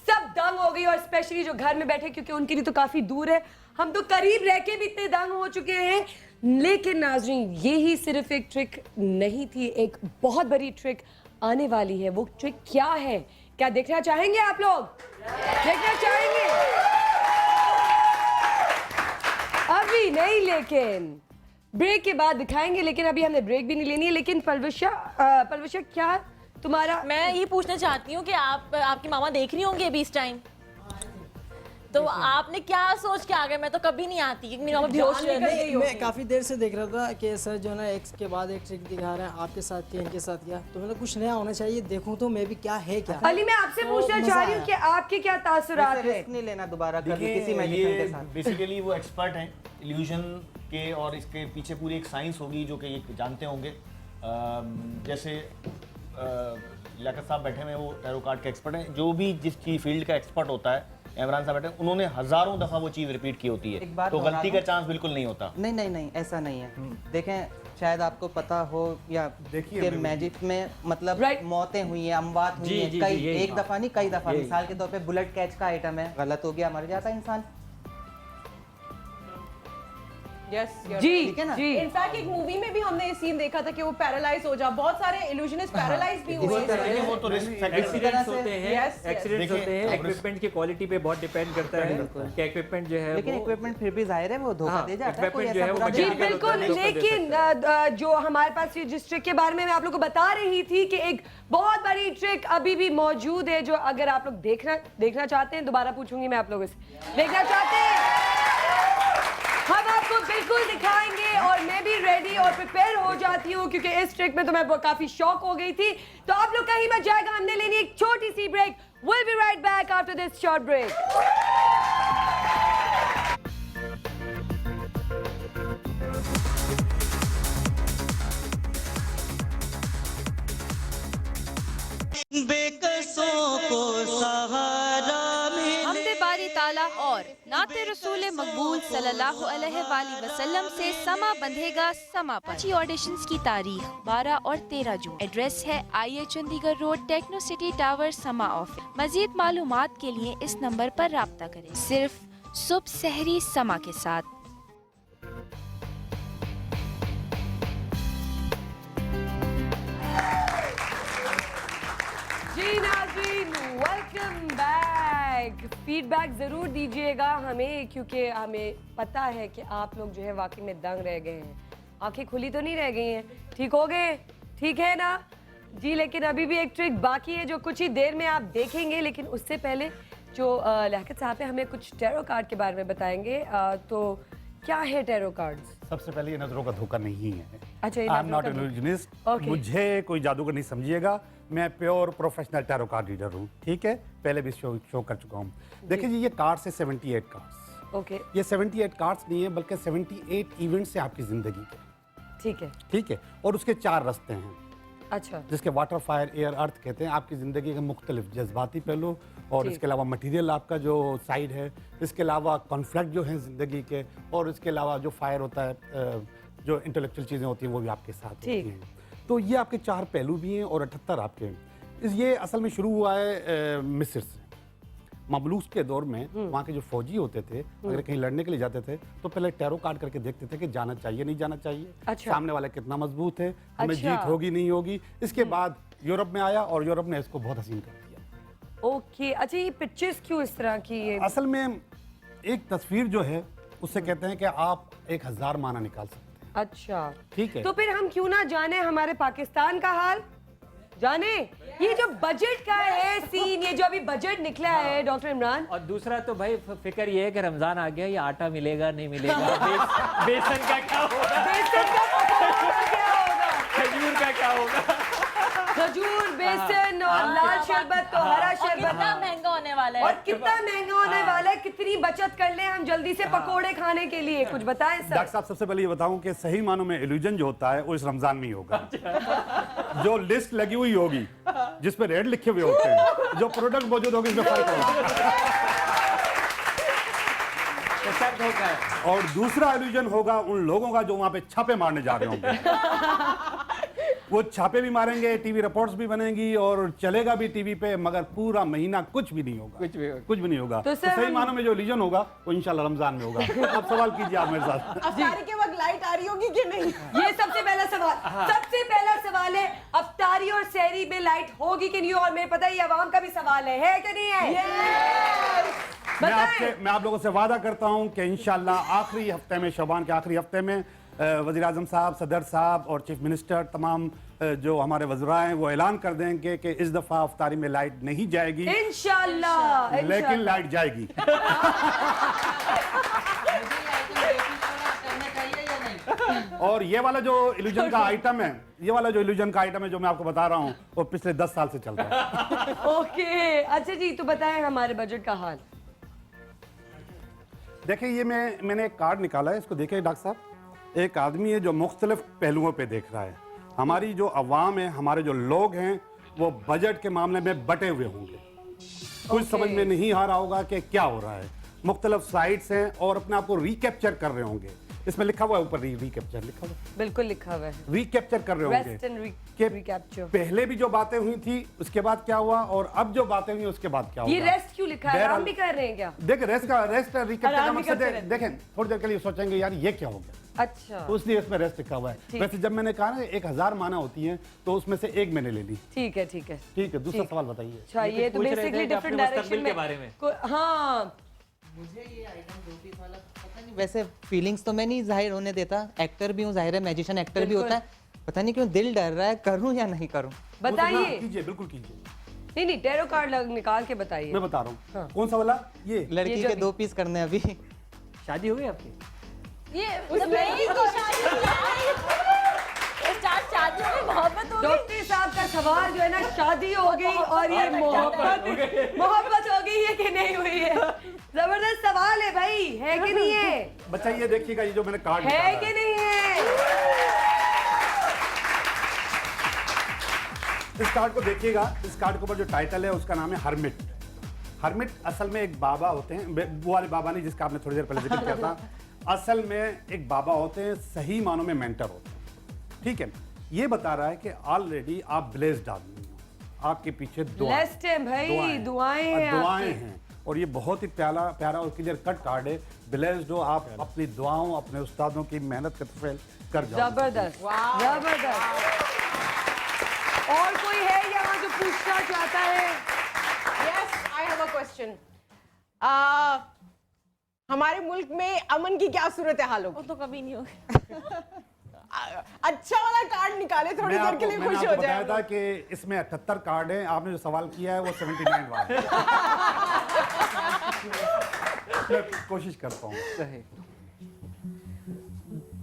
सब दंग हो गई, और स्पेशली जो घर में बैठे, क्योंकि उनके लिए तो काफी दूर है, हम तो करीब रह के भी इतने दंग हो चुके हैं। लेकिन नाज़रीन, ये ही सिर्फ एक ट्रिक नहीं थी, एक बहुत बड़ी ट्रिक आने वाली है। वो ट्रिक क्या है, क्या देखना चाहेंगे आप लोग? देखना चाहेंगे? अभी नहीं, लेकिन ब्रेक के बाद दिखाएंगे। लेकिन अभी हमने ब्रेक भी नहीं लेनी है। लेकिन पलविशा, क्या तुम्हारा? मैं ये पूछना चाहती हूँ कि आपकी मामा देख रही होंगी अभी इस टाइम, तो आपने क्या सोच के आ गए? मैं तो कभी नहीं आती क्योंकि मेरी मामा बेहोश नहीं, मैं काफ़ी देर से देख रहा था कि सर जो है ना एक के बाद एक ट्रिक दिखा रहे हैं, आपके साथ किया, इनके साथ किया, तो मतलब कुछ नया होना चाहिए, देखूं तो मैं भी क्या है क्या। अली, मैं आपसे पूछना चाह रही हूँ कि आपके क्या तासुरात है? रिस्क नहीं लेना दोबारा कभी किसी मैजिशियन के साथ। बेसिकली वो एक्सपर्ट हैं इल्यूजन के, और इसके पीछे पूरी एक साइंस होगी जो कि ये जानते होंगे। जैसे लियाकत साहब बैठे हुए, वो टैरो कार्ड के एक्सपर्ट हैं। जो भी जिस चीज फील्ड का एक्सपर्ट होता है, इमरान साहब बैठे, उन्होंने हजारों दफा वो चीज रिपीट की होती है, तो गलती का चांस बिल्कुल नहीं होता। नहीं नहीं नहीं, ऐसा नहीं है। देखें, शायद आपको पता हो या देखिए मैजिक में मतलब मौतें हुई हैं, अमवात हुई हैं, कई एक दफा नहीं कई दफा। मिसाल के तौर पे बुलेट कैच का आइटम है, गलत हो गया, मर जाता इंसान। जी जी। इनफैक्ट एक मूवी में भी हमने ये सीन देखा था कि वो पैरालाइज हो जा, बहुत सारे इल्यूजनिस्ट पैरालाइज भी हुए हैं। वो तो एक्सीडेंट्स होते हैं, एक्सीडेंट्स होते हैं। इक्विपमेंट की क्वालिटी पे बहुत डिपेंड करता है कि इक्विपमेंट जो है, लेकिन इक्विपमेंट फिर भी जाहिर है वो धोखा दे जाता है, कोई ऐसा जी बिल्कुल। लेकिन जो हमारे पास जिस ट्रिक के बारे में मैं आप लोगों को बता रही थी कि एक बहुत बड़ी ट्रिक अभी भी मौजूद है, जो अगर आप लोग देखना चाहते हैं, दोबारा पूछूंगी मैं आप लोगों से, देखना चाहते हैं, हम आपको बिल्कुल दिखाएंगे। और मैं भी रेडी और प्रिपेयर हो जाती हूँ, क्योंकि इस ट्रिक में तो मैं काफी शॉक हो गई थी। तो आप लोग कहीं मत जाएगा, हमने लेनी एक छोटी सी break. Will be right back after this short break. बेकसों को सहारा हमदे बारी ताला और नाते रसूल मकबूल सल्लल्लाहु अलैहि वसल्लम से समा बंधेगा समा पर। 5 ऑडिशंस की तारीख 12 और 13 जून। एड्रेस है IA Chandigarh road, techno city tower, Samaa office. मजीद मालूमात के लिए इस नंबर पर राब्ता करें, सिर्फ सुबह सहरी समा के साथ। जी नाज़रीन, वेलकम बैक। फीडबैक ज़रूर दीजिएगा हमें, क्योंकि हमें पता है कि आप लोग जो है वाकई में दंग रह गए हैं। आंखें खुली तो नहीं रह गई हैं? ठीक हो गए? ठीक है ना जी। लेकिन अभी भी एक ट्रिक बाकी है जो कुछ ही देर में आप देखेंगे। लेकिन उससे पहले जो लियाकत साहब है हमें कुछ टैरो कार्ड के बारे में बताएंगे। तो क्या है टैरो कार्ड्स? सबसे पहले ये नजरों का धोखा नहीं है। अच्छा, I am not an illusionist. मुझे कोई जादूगर नहीं समझिएगा, मैं pure professional tarot card reader हूँ। ठीक है, पहले भी शो कर चुका हूँ। देखिए जी, ये कार्ड्स है 78 कार्ड्स। ओके, ये 78 कार्ड्स नहीं है, बल्कि 78 इवेंट्स है आपकी जिंदगी के। ठीक है, ठीक है। और उसके 4 रास्ते हैं। अच्छा, जिसके वाटर, फायर, एयर, अर्थ कहते हैं। आपकी ज़िंदगी के मुख्तलिफ जज्बाती पहलू, और इसके अलावा मटेरियल आपका जो साइड है, इसके अलावा कॉन्फ्लिक्ट जो है ज़िंदगी के, और इसके अलावा जो फायर होता है, जो इंटेलेक्चुअल चीज़ें होती हैं वो भी आपके साथ होती हैं। तो ये आपके 4 पहलू भी हैं और 78 आपके हैं। ये असल में शुरू हुआ है मिस्र से। ममलूक के दौर में वहाँ के जो फौजी होते थे, अगर कहीं लड़ने के लिए जाते थे तो पहले टैरो कार्ड करके देखते थे कि जाना चाहिए नहीं जाना चाहिए। अच्छा। सामने वाला कितना मजबूत है, हमें अच्छा। जीत होगी नहीं होगी। इसके बाद यूरोप में आया और यूरोप ने इसको बहुत हसीन कर दिया। ओके, अच्छा, ये पिक्चर्स क्यों इस तरह की है? असल में एक तस्वीर जो है उससे कहते हैं कि आप 1000 माना निकाल सकते हैं। अच्छा, ठीक है। तो फिर हम क्यों ना जाने हमारे पाकिस्तान का हाल? जाने ये जो बजट का है सीन, ये जो अभी बजट निकला है डॉक्टर इमरान। और दूसरा तो भाई फिक्र ये है कि रमजान आ गया, ये आटा मिलेगा नहीं मिलेगा, बेसन का क्या होगा, बेसन का क्या होगा, खजूर का क्या होगा, खजूर, बेसन और लाल शरबत, तो हरा शरबत कितना महंगा होने वाला है, और कितना महंगा होने वाला है। कितनी बचत कर ले हम जल्दी से पकोड़े खाने के लिए, कुछ बताएं सर। डॉक्टर साहब, सबसे पहले ये बताऊं कि सही मानों में इल्यूजन जो होता है वो इस रमजान में ही होगा। जो लिस्ट लगी हुई होगी जिस पे रेट लिखे हुए होते हैं, जो प्रोडक्ट मौजूद होगी इसमें फर्क होगा। और दूसरा इल्यूजन होगा उन लोगों का जो वहां पे छापे मारने जा रहे होंगे। वो छापे भी मारेंगे, टीवी रिपोर्ट्स भी बनेंगी और चलेगा भी टीवी पे, मगर पूरा महीना कुछ भी नहीं होगा, कुछ भी नहीं होगा। तो तो सही मानों में जो इल्यूजन होगा वो इंशाल्लाह रमजान में होगा। अब सवाल कीजिए आप मेरे साथ। अफ्तारी के वक्त लाइट आ रही होगी कि नहीं? ये सबसे पहला सवाल, सबसे पहला सवाल है अफ्तारी और सहरी में लाइट होगी कि नहीं? और मैं पता है ये अवाम का भी सवाल है कि नहीं है? मैं आप लोगों से वादा करता हूं कि इंशाल्लाह आखिरी हफ्ते में, शबान के आखिरी हफ्ते में वज़ीर आज़म साहब, सदर साहब और चीफ मिनिस्टर, तमाम जो हमारे वज़रा हैं, वो ऐलान कर दें कि इस दफ़ा अफ्तारी में लाइट नहीं जाएगी इंशाल्लाह, लेकिन लाइट जाएगी। और ये वाला जो इल्यूजन का आइटम है, जो मैं आपको बता रहा हूँ, वो पिछले 10 साल से चल रहा है। ओके, अच्छा जी, तो बताएं हमारे बजट का हाल। देखिए, ये मैंने एक कार्ड निकाला है, इसको देखिए डॉक्टर साहब। एक आदमी है जो मुख्तलिफ पहलुओं पे देख रहा है। हमारी जो अवाम है, हमारे जो लोग हैं, वो बजट के मामले में बटे हुए होंगे। कुछ समझ में नहीं आ रहा होगा कि क्या हो रहा है। मुख्तलिफ साइट्स हैं और अपने आप को रिकैप्चर कर रहे होंगे। इसमें लिखा हुआ है ऊपर, रिकैप्चर लिखा हुआ है, बिल्कुल लिखा हुआ है, रिकैप्चर कर रहे होंगे कि पहले भी जो बातें हुई थी उसके बाद क्या हुआ और अब जो बातें हुई उसके बाद क्या हुआ। ये रेस्ट क्यों लिखा है? आराम भी कर रहे हैं क्या? देखिए, रेस्ट रिकैप्चर का मकसद है, देखें थोड़ी देर के लिए सोचेंगे यार ये क्या हो गया, अच्छा, तो इसलिए इसमें रेस्ट लिखा हुआ है। वैसे जब मैंने कहा ना 1000 माना होती हैं, तो उसमें से एक मैंने ले ली। ठीक है, ठीक है, ठीक है। दूसरा सवाल बताइए। अच्छा, ये तो बेसिकली डिफरेंट डायरेक्शन के बारे में। हाँ, मुझे ये आइटम 2 पीस वाला पता नहीं, वैसे फीलिंग्स तो मैं नहीं जाहिर होने देता, एक्टर भी हूँ, जाहिर है मैजिशियन एक्टर भी होता है, पता नहीं क्यों दिल डर रहा है, करूँ या नहीं करूँ। बताइए। कीजिए, बिल्कुल कीजिए। नहीं, टैरो कार्ड निकाल के बताइए। मैं बता रहा हूँ। हाँ। कौन सा वाला? ये लड़की के 2 पीस करने हैं अभी। शादी हो गई आपकी? ये नहीं तो शादी में मोहब्बत हो गई। डॉक्टर साहब का सवाल जो है ना, शादी हो गई और ये मोहब्बत हो गई है कि नहीं हुई है? जबरदस्त सवाल है भाई, है कि नहीं है? बच्चा ये देखिएगा, ये जो मैंने कार्ड है कि नहीं है? इस कार्ड को देखिएगा। इस कार्ड के ऊपर जो टाइटल है उसका नाम है हर्मिट। हर्मिट असल में एक बाबा होते हैं, वो वाले बाबा नहीं जिसका आपने थोड़ी देर पहले जिक्र किया था। असल में एक बाबा होते हैं, सही मानों में मेंटर होते हैं। ठीक है, ये बता रहा है कि ऑलरेडी आप ब्लेस्ड आदमी हो, आपके पीछे ब्लेस्ड हैं भाई, दुआएं हैं और ये बहुत ही प्यारा और क्लियर कट कार्ड है। ब्लेस्ड हो आप, अपनी दुआओं, अपने उस्तादों की मेहनत का तफेल कर जाओ। जबरदस्त, जबरदस्त। और कोई है यहाँ जो पूछना चाहता है? Yes, I have a question. हमारे मुल्क में अमन की क्या सूरत हाल होगी? वो तो कभी नहीं होगी। अच्छा वाला कार्ड निकाले, थोड़ी देर के लिए खुश हो जाए। बताया था कि इसमें 78 कार्ड हैं, आपने जो सवाल किया है वो 79 वाला है। मैं कोशिश करता हूँ।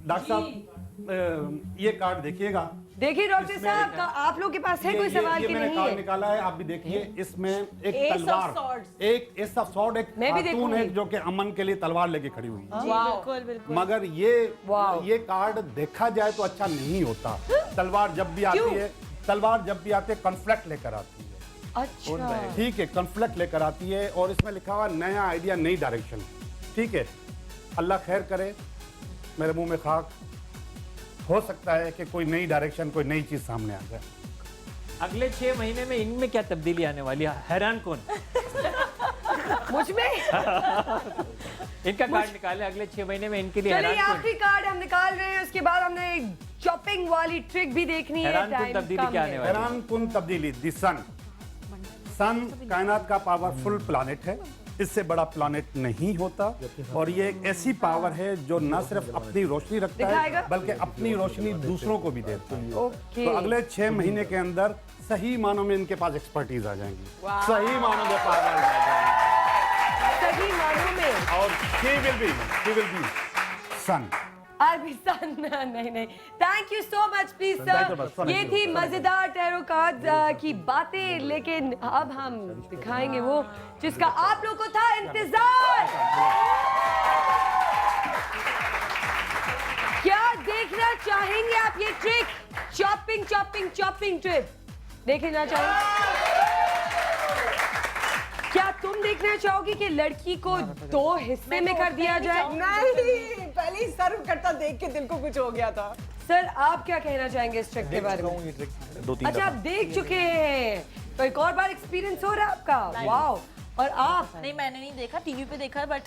डॉक्टर साहब, ये कार्ड देखिएगा। देखिए डॉक्टर साहब, आप लोग के पास है कोई सवाल की मैंने नहीं कार्ड है? निकाला है, आप भी देखिए। इसमें एक तलवार, एक एस ऑफ सॉर्ड, एक खातून है जो कि अमन के लिए तलवार लेके खड़ी हुई है। बिल्कुल बिल्कुल। मगर ये कार्ड देखा जाए तो अच्छा नहीं होता। तलवार जब भी आती है, कॉन्फ्लिक्ट लेकर आती है। अच्छा, ठीक है, कॉन्फ्लिक्ट लेकर आती है और इसमें लिखा हुआ नया आइडिया, नई डायरेक्शन। ठीक है, अल्लाह खैर करे, मेरे मुंह में खाक, हो सकता है कि कोई नई डायरेक्शन, कोई नई चीज सामने आ जाए। अगले 6 महीने में इनमें क्या तब्दीली आने वाली है? हैरान कौन? मुझ में? इनका कार्ड निकाले, अगले 6 महीने में इनके लिए चलिए, हैरान आखिरी कार्ड हम निकाल रहे हैं, उसके बाद हमने एक चॉपिंग वाली ट्रिक भी देखनी है। हैरान कुन तब्दीली क्या आने वाली है? हैरान कुन तब्दीली, दी सन। सन कायनात का पावरफुल प्लैनेट है, इससे बड़ा प्लैनेट नहीं होता और ये एक ऐसी पावर है जो न सिर्फ अपनी रोशनी रखता है बल्कि अपनी रोशनी दूसरों को भी देता है। तो अगले 6 महीने के अंदर सही मानों में इनके पास एक्सपर्टीज आ जाएंगी, सही मानों में पावर आ जाएगी, सही मानों में। और she will be सन। नहीं, thank you so much please sir. ये थी मजेदार टैरो कार्ड्स की बातें, लेकिन अब हम दिखाएंगे वो जिसका आप लोग को था इंतजार। क्या देखना चाहेंगे आप ये ट्रिक? चॉपिंग ट्रिप देखना चाहेंगे? क्या तुम देखना चाहोगी कि लड़की को 2 हिस्से में कर दिया जाए? नहीं, पहले ही सर्व करता देख के दिल को कुछ हो गया था। सर आप क्या कहना चाहेंगे इस ट्रिक के बारे में? ये ट्रिक 2-3 अच्छा आप देख चुके हैं, तो एक और बार एक्सपीरियंस हो रहा है आपका? वाओ। और आप? नहीं मैंने नहीं देखा, टीवी पे देखा, but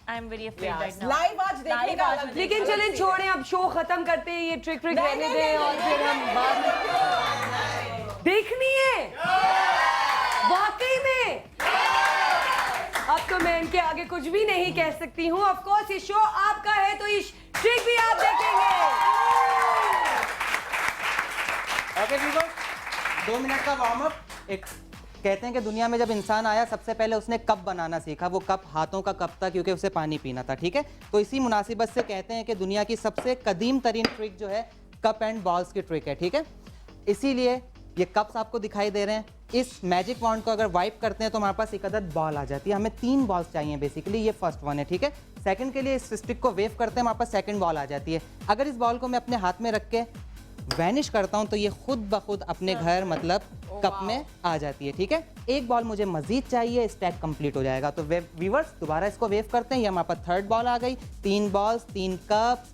I am very afraid right now. Live आज देखने का अलग लेकिन चलें छोड़ें, अब शो खत्म करते हैं, ये ट्रिक रहने दें और फिर हम बाद में देखनी है वाकई में। अब तो मैं इनके आगे कुछ भी नहीं कह सकती हूँ। ऑफ कोर्स ये शो आपका है तो ये ट्रिक भी आप देखेंगे। ओके वीवर, 2 मिनट का वार्म अप। एक कहते हैं कि दुनिया में जब इंसान आया सबसे पहले उसने कप बनाना सीखा। वो कप हाथों का कप था क्योंकि उसे पानी पीना था, ठीक है। तो इसी मुनासिबत से कहते हैं कि दुनिया की सबसे कदीम तरीन ट्रिक जो है कप एंड बॉल्स की ट्रिक है, ठीक है। इसीलिए ये कप्स आपको दिखाई दे रहे हैं। इस मैजिक वॉन्ड को अगर वाइप करते हैं तो हमारे पास एक अदद बॉल आ जाती है। हमें 3 बॉल्स चाहिए बेसिकली, ये फर्स्ट वन है, ठीक है। सेकंड के लिए इस स्टिक को वेव करते हैं, हमारे पास सेकंड बॉल आ जाती है। अगर इस बॉल को मैं अपने हाथ में रख के वैनिश करता हूं तो ये खुद ब खुद अपने घर मतलब कप में आ जाती है, ठीक है। एक बॉल मुझे मजीद चाहिए, स्टैक कंप्लीट हो जाएगा। तो व्यूअर्स दोबारा इसको वेव करते हैं, ये हमारे पास थर्ड बॉल आ गई। 3 बॉल्स, 3 कप्स,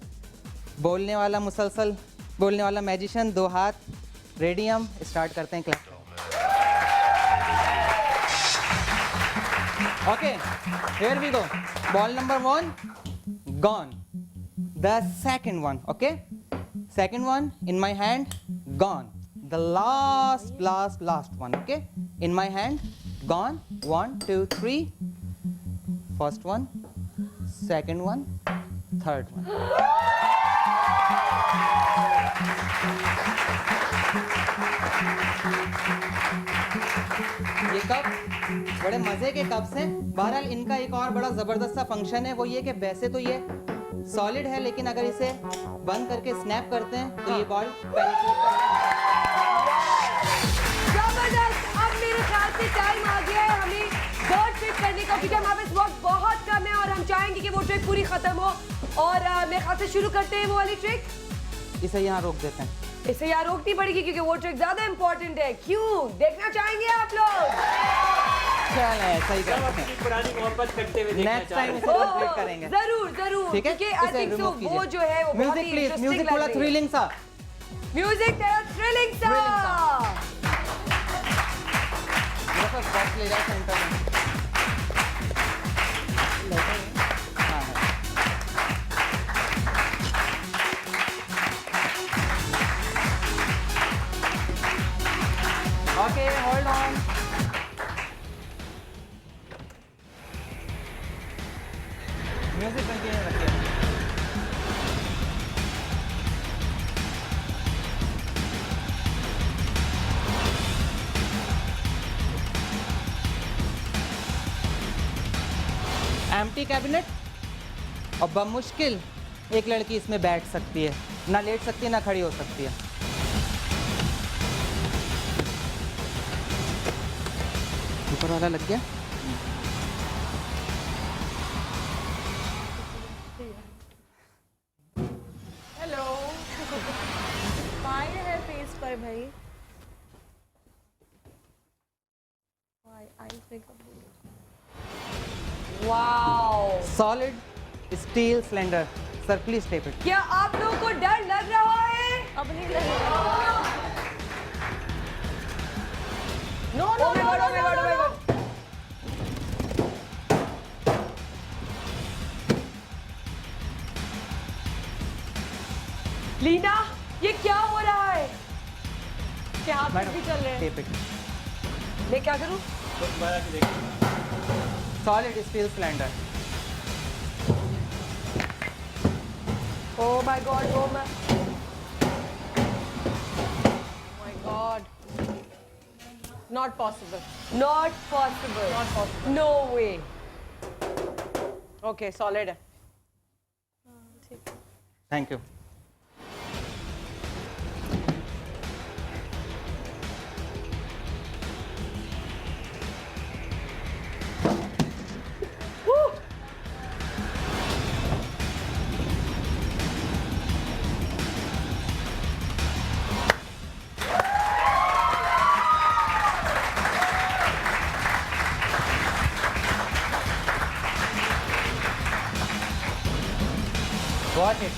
बोलने वाला मुसलसल बोलने वाला मैजिशियन, 2 हाथ रेडी। हम स्टार्ट करते हैं clap. Okay here we go. Ball number 1 gone. The second one, okay, second one in my hand, gone. The last one, okay, in my hand, gone. 1 2 3. First one, second one, third one. ये cup बड़े मजे के cups हैं। बहरहाल इनका एक और बड़ा जबरदस्त सा फंक्शन है, वो ये कि वैसे तो ये सॉलिड है लेकिन अगर इसे बंद करके स्नैप करते हैं तो ये बॉल जबरदस्त। अब मेरे ख्याल से टाइम आ गया है हमें 2 ट्रिक करने का, क्योंकि हमारे पास वक्त बहुत कम है और हम चाहेंगे कि वो ट्रिक पूरी खत्म हो। और मेरे ख्याल से शुरू करते हैं वो वाली ट्रिक। इसे यहाँ रोक देते हैं। इसे यहाँ रोकनी पड़ेगी क्योंकि वो ट्रिक ज्यादा इंपॉर्टेंट है। क्यों देखना चाहेंगे आप लोग? सही पुरानी मोहब्बत करते हुए नेक्स्ट टाइम इसे कंप्लीट करेंगे। जरूर जरूर, ठीक है। क्योंकि आई थिंक सो वो जो है वो बहुत music he please, interesting music लग थोड़ा रही है। थ्रिलिंग सा, म्यूजिक थोड़ा थ्रिलिंग सा। थोड़ा सा बॉक्स ले जाए सेंटर में। Okay hold on. Music continue रखिए। एम्प्टी कैबिनेट और बमुश्किल एक लड़की इसमें बैठ सकती है, ना लेट सकती है ना खड़ी हो सकती है। ऊपर वाला लग गया। हेलो स्माइल है फेस पर भाई। Wow, solid steel cylinder. Sir please tape it. क्या आप लोगों को डर लग रहा है? अब नहीं लग रहा। No no no. लीना ये क्या हो रहा है? क्या आप भी चल रहे हैं? Tape it. मैं क्या करूं? Solid steel cylinder. Oh my God! Oh my God! Not possible. Not possible. Not possible. No way. Okay, solid है। Thank you. Got it.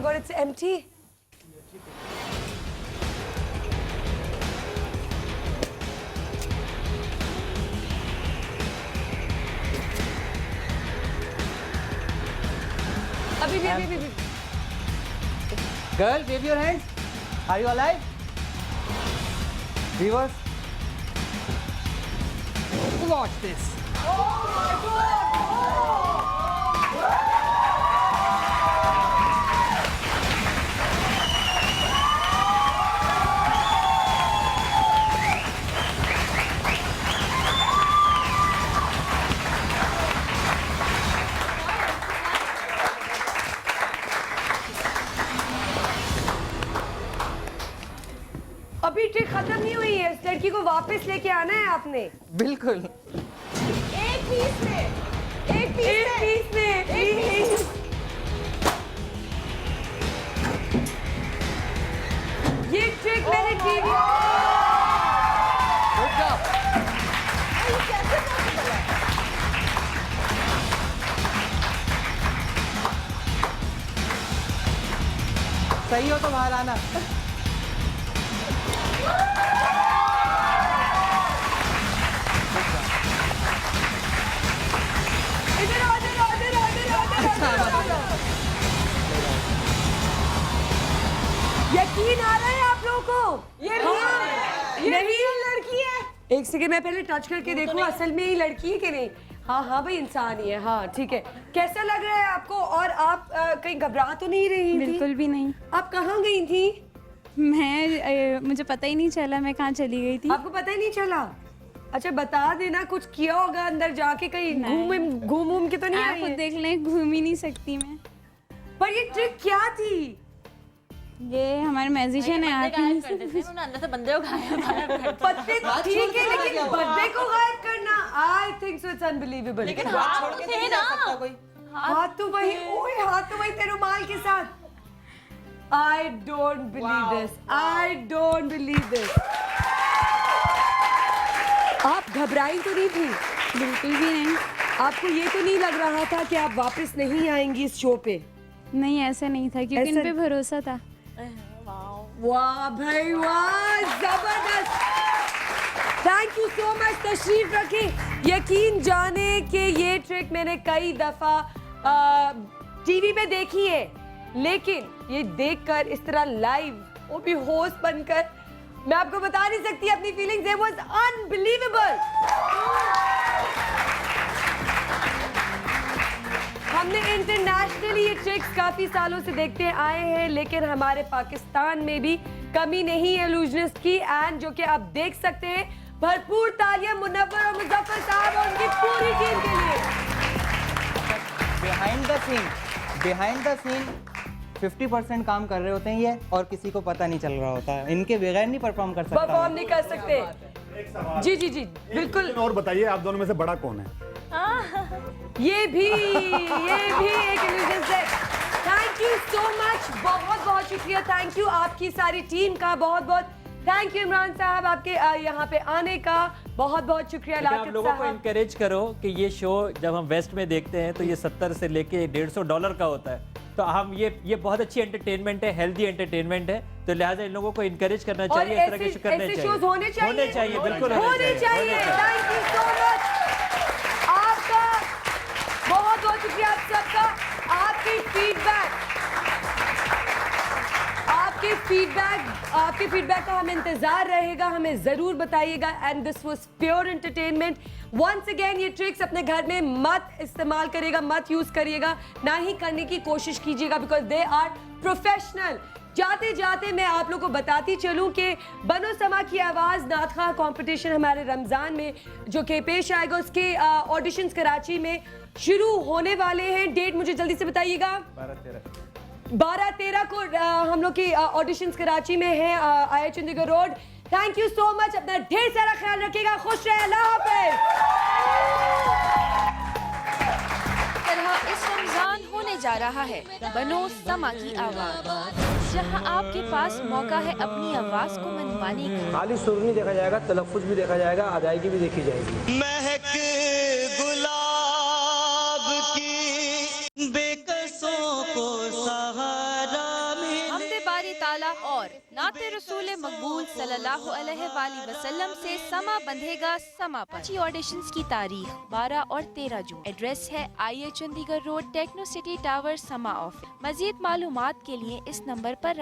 God it's empty. अभी Girl, wave your hands. Are you alive? Viewers, watch this. अभी trick खत्म नहीं हुई है, इस लड़की को वापस लेके आना है आपने। बिल्कुल। एक पीस में, एक पीस में। ये ट्रिक मैंने टीवी सही हो तो बाहर आना। यकीन आ रहा है आप लोगों को? ये रियल लड़की है। एक सेकंड मैं पहले टच करके देखूं असल में ये लड़की है कि नहीं। हाँ भाई इंसान ही है। हाँ ठीक है, कैसा लग रहा है आपको? और आप कहीं घबरा तो नहीं रही थी? बिल्कुल भी नहीं। आप कहाँ गई थी? मुझे पता ही नहीं चला मैं कहाँ चली गई थी। आपको पता ही नहीं चला? अच्छा बता देना, कुछ किया होगा अंदर जाके, कहीं घूम के तो नहीं आई आप है? देख लें, घूम ही नहीं सकती मैं। पर ये ट्रिक क्या थी? ये हमारे मैजिशियन है, आप ही अंदर से बंदे को गायब पत्ते ठीक है, लेकिन बंदे को गायब करना, I think so it's unbelievable. लेकिन हाथ थे ना, हाथ तो वही, ओए हाथ तो वही तेरे रुमाल के साथ। I don't believe this. I don't believe this. आप घबराई तो नहीं थी? बिल्कुल भी नहीं। आपको ये तो नहीं लग रहा था कि आप वापस नहीं आएंगी इस शो पे? नहीं ऐसा नहीं था, क्योंकि इन पे भरोसा था। वाह भाई वाह, जबरदस्त। Thank you so much. तशरीफ रखें। यकीन जाने कि ये ट्रिक मैंने कई दफा टीवी पे देखी है, लेकिन ये देखकर इस तरह लाइव, वो भी होस्ट बनकर, मैं आपको बता नहीं सकती अपनी फीलिंग्स। It was unbelievable. हमने इंटरनेशनली ये ट्रिक्स काफी सालों से देखते आए हैं, लेकिन हमारे पाकिस्तान में भी कमी नहीं है इल्यूजनिस्ट की। एंड जो कि आप देख सकते हैं, भरपूर तालियां मुनव्वर और मुजफ्फर साहब और उनकी पूरी टीम के लिए। बिहाइंड द सीन 50% काम कर रहे होते हैं ये, और किसी को पता नहीं चल रहा होता है। इनके बगैर नहीं परफॉर्म कर सकता। परफॉर्म नहीं कर सकते। जी जी जी बिल्कुल। और बताइए, आप दोनों में से बड़ा कौन है? ये भी एक इल्यूजन है। थैंक यू सो मच, बहुत बहुत शुक्रिया। थैंक यू आपकी सारी टीम का, बहुत बहुत थैंक यू। इमरान साहब आपके यहाँ पे आने का बहुत बहुत शुक्रिया। आप लोगों को इनकरेज करो कि ये शो जब हम वेस्ट में देखते हैं तो ये 70 से लेके $150 का होता है, तो हम ये बहुत अच्छी एंटरटेनमेंट है, हेल्दी एंटरटेनमेंट है, तो लिहाजा इन लोगों को इनकरेज करना चाहिए, इस तरह के शो करने चाहिए, होने चाहिए, बिल्कुल होने चाहिए। थैंक यू सो मच, आपका बहुत बहुत शुक्रिया आप सबका। आपके फीडबैक का हमें इंतजार रहेगा, हमें जरूर बताइएगा। And this was pure entertainment. Once again ये ट्रिक्स अपने घर में मत इस्तेमाल करिएगा, मत यूज करिएगा, ना ही करने की कोशिश कीजिएगा, बिकॉज दे आर प्रोफेशनल। जाते जाते मैं आप लोगों को बताती चलूं कि बनो समा की आवाज़ नातखा कंपटीशन हमारे रमज़ान में जो कि पेश आएगा, उसके ऑडिशंस कराची में शुरू होने वाले हैं। डेट मुझे जल्दी से बताइएगा। 12-13 को हम लोग की ऑडिशंस कराची में है, I Chandigarh road. Thank you so much, अपना ढेर सारा ख्याल रखिएगा, खुश रहे, अल्लाह हाफ़िज़। इस रमजान होने जा रहा है बनो समा की आवाज, जहां आपके पास मौका है अपनी आवाज को मनवाने का। खाली सुर नहीं देखा जाएगा, तलफ्फुज़ भी देखा जाएगा, अदायगी भी देखी जाएगी। महक गुलाब की बेकसों को सहारा बारी ताला और नाते रसूल मकबूल सल्लल्लाहु अलैहि वसल्लम से समा बंधेगा समा पर। अच्छी ऑडिशंस की तारीख 12 और 13 जून। एड्रेस है IA Chandigarh road, techno city tower, Samaa office. मजीद मालूमात के लिए इस नंबर पर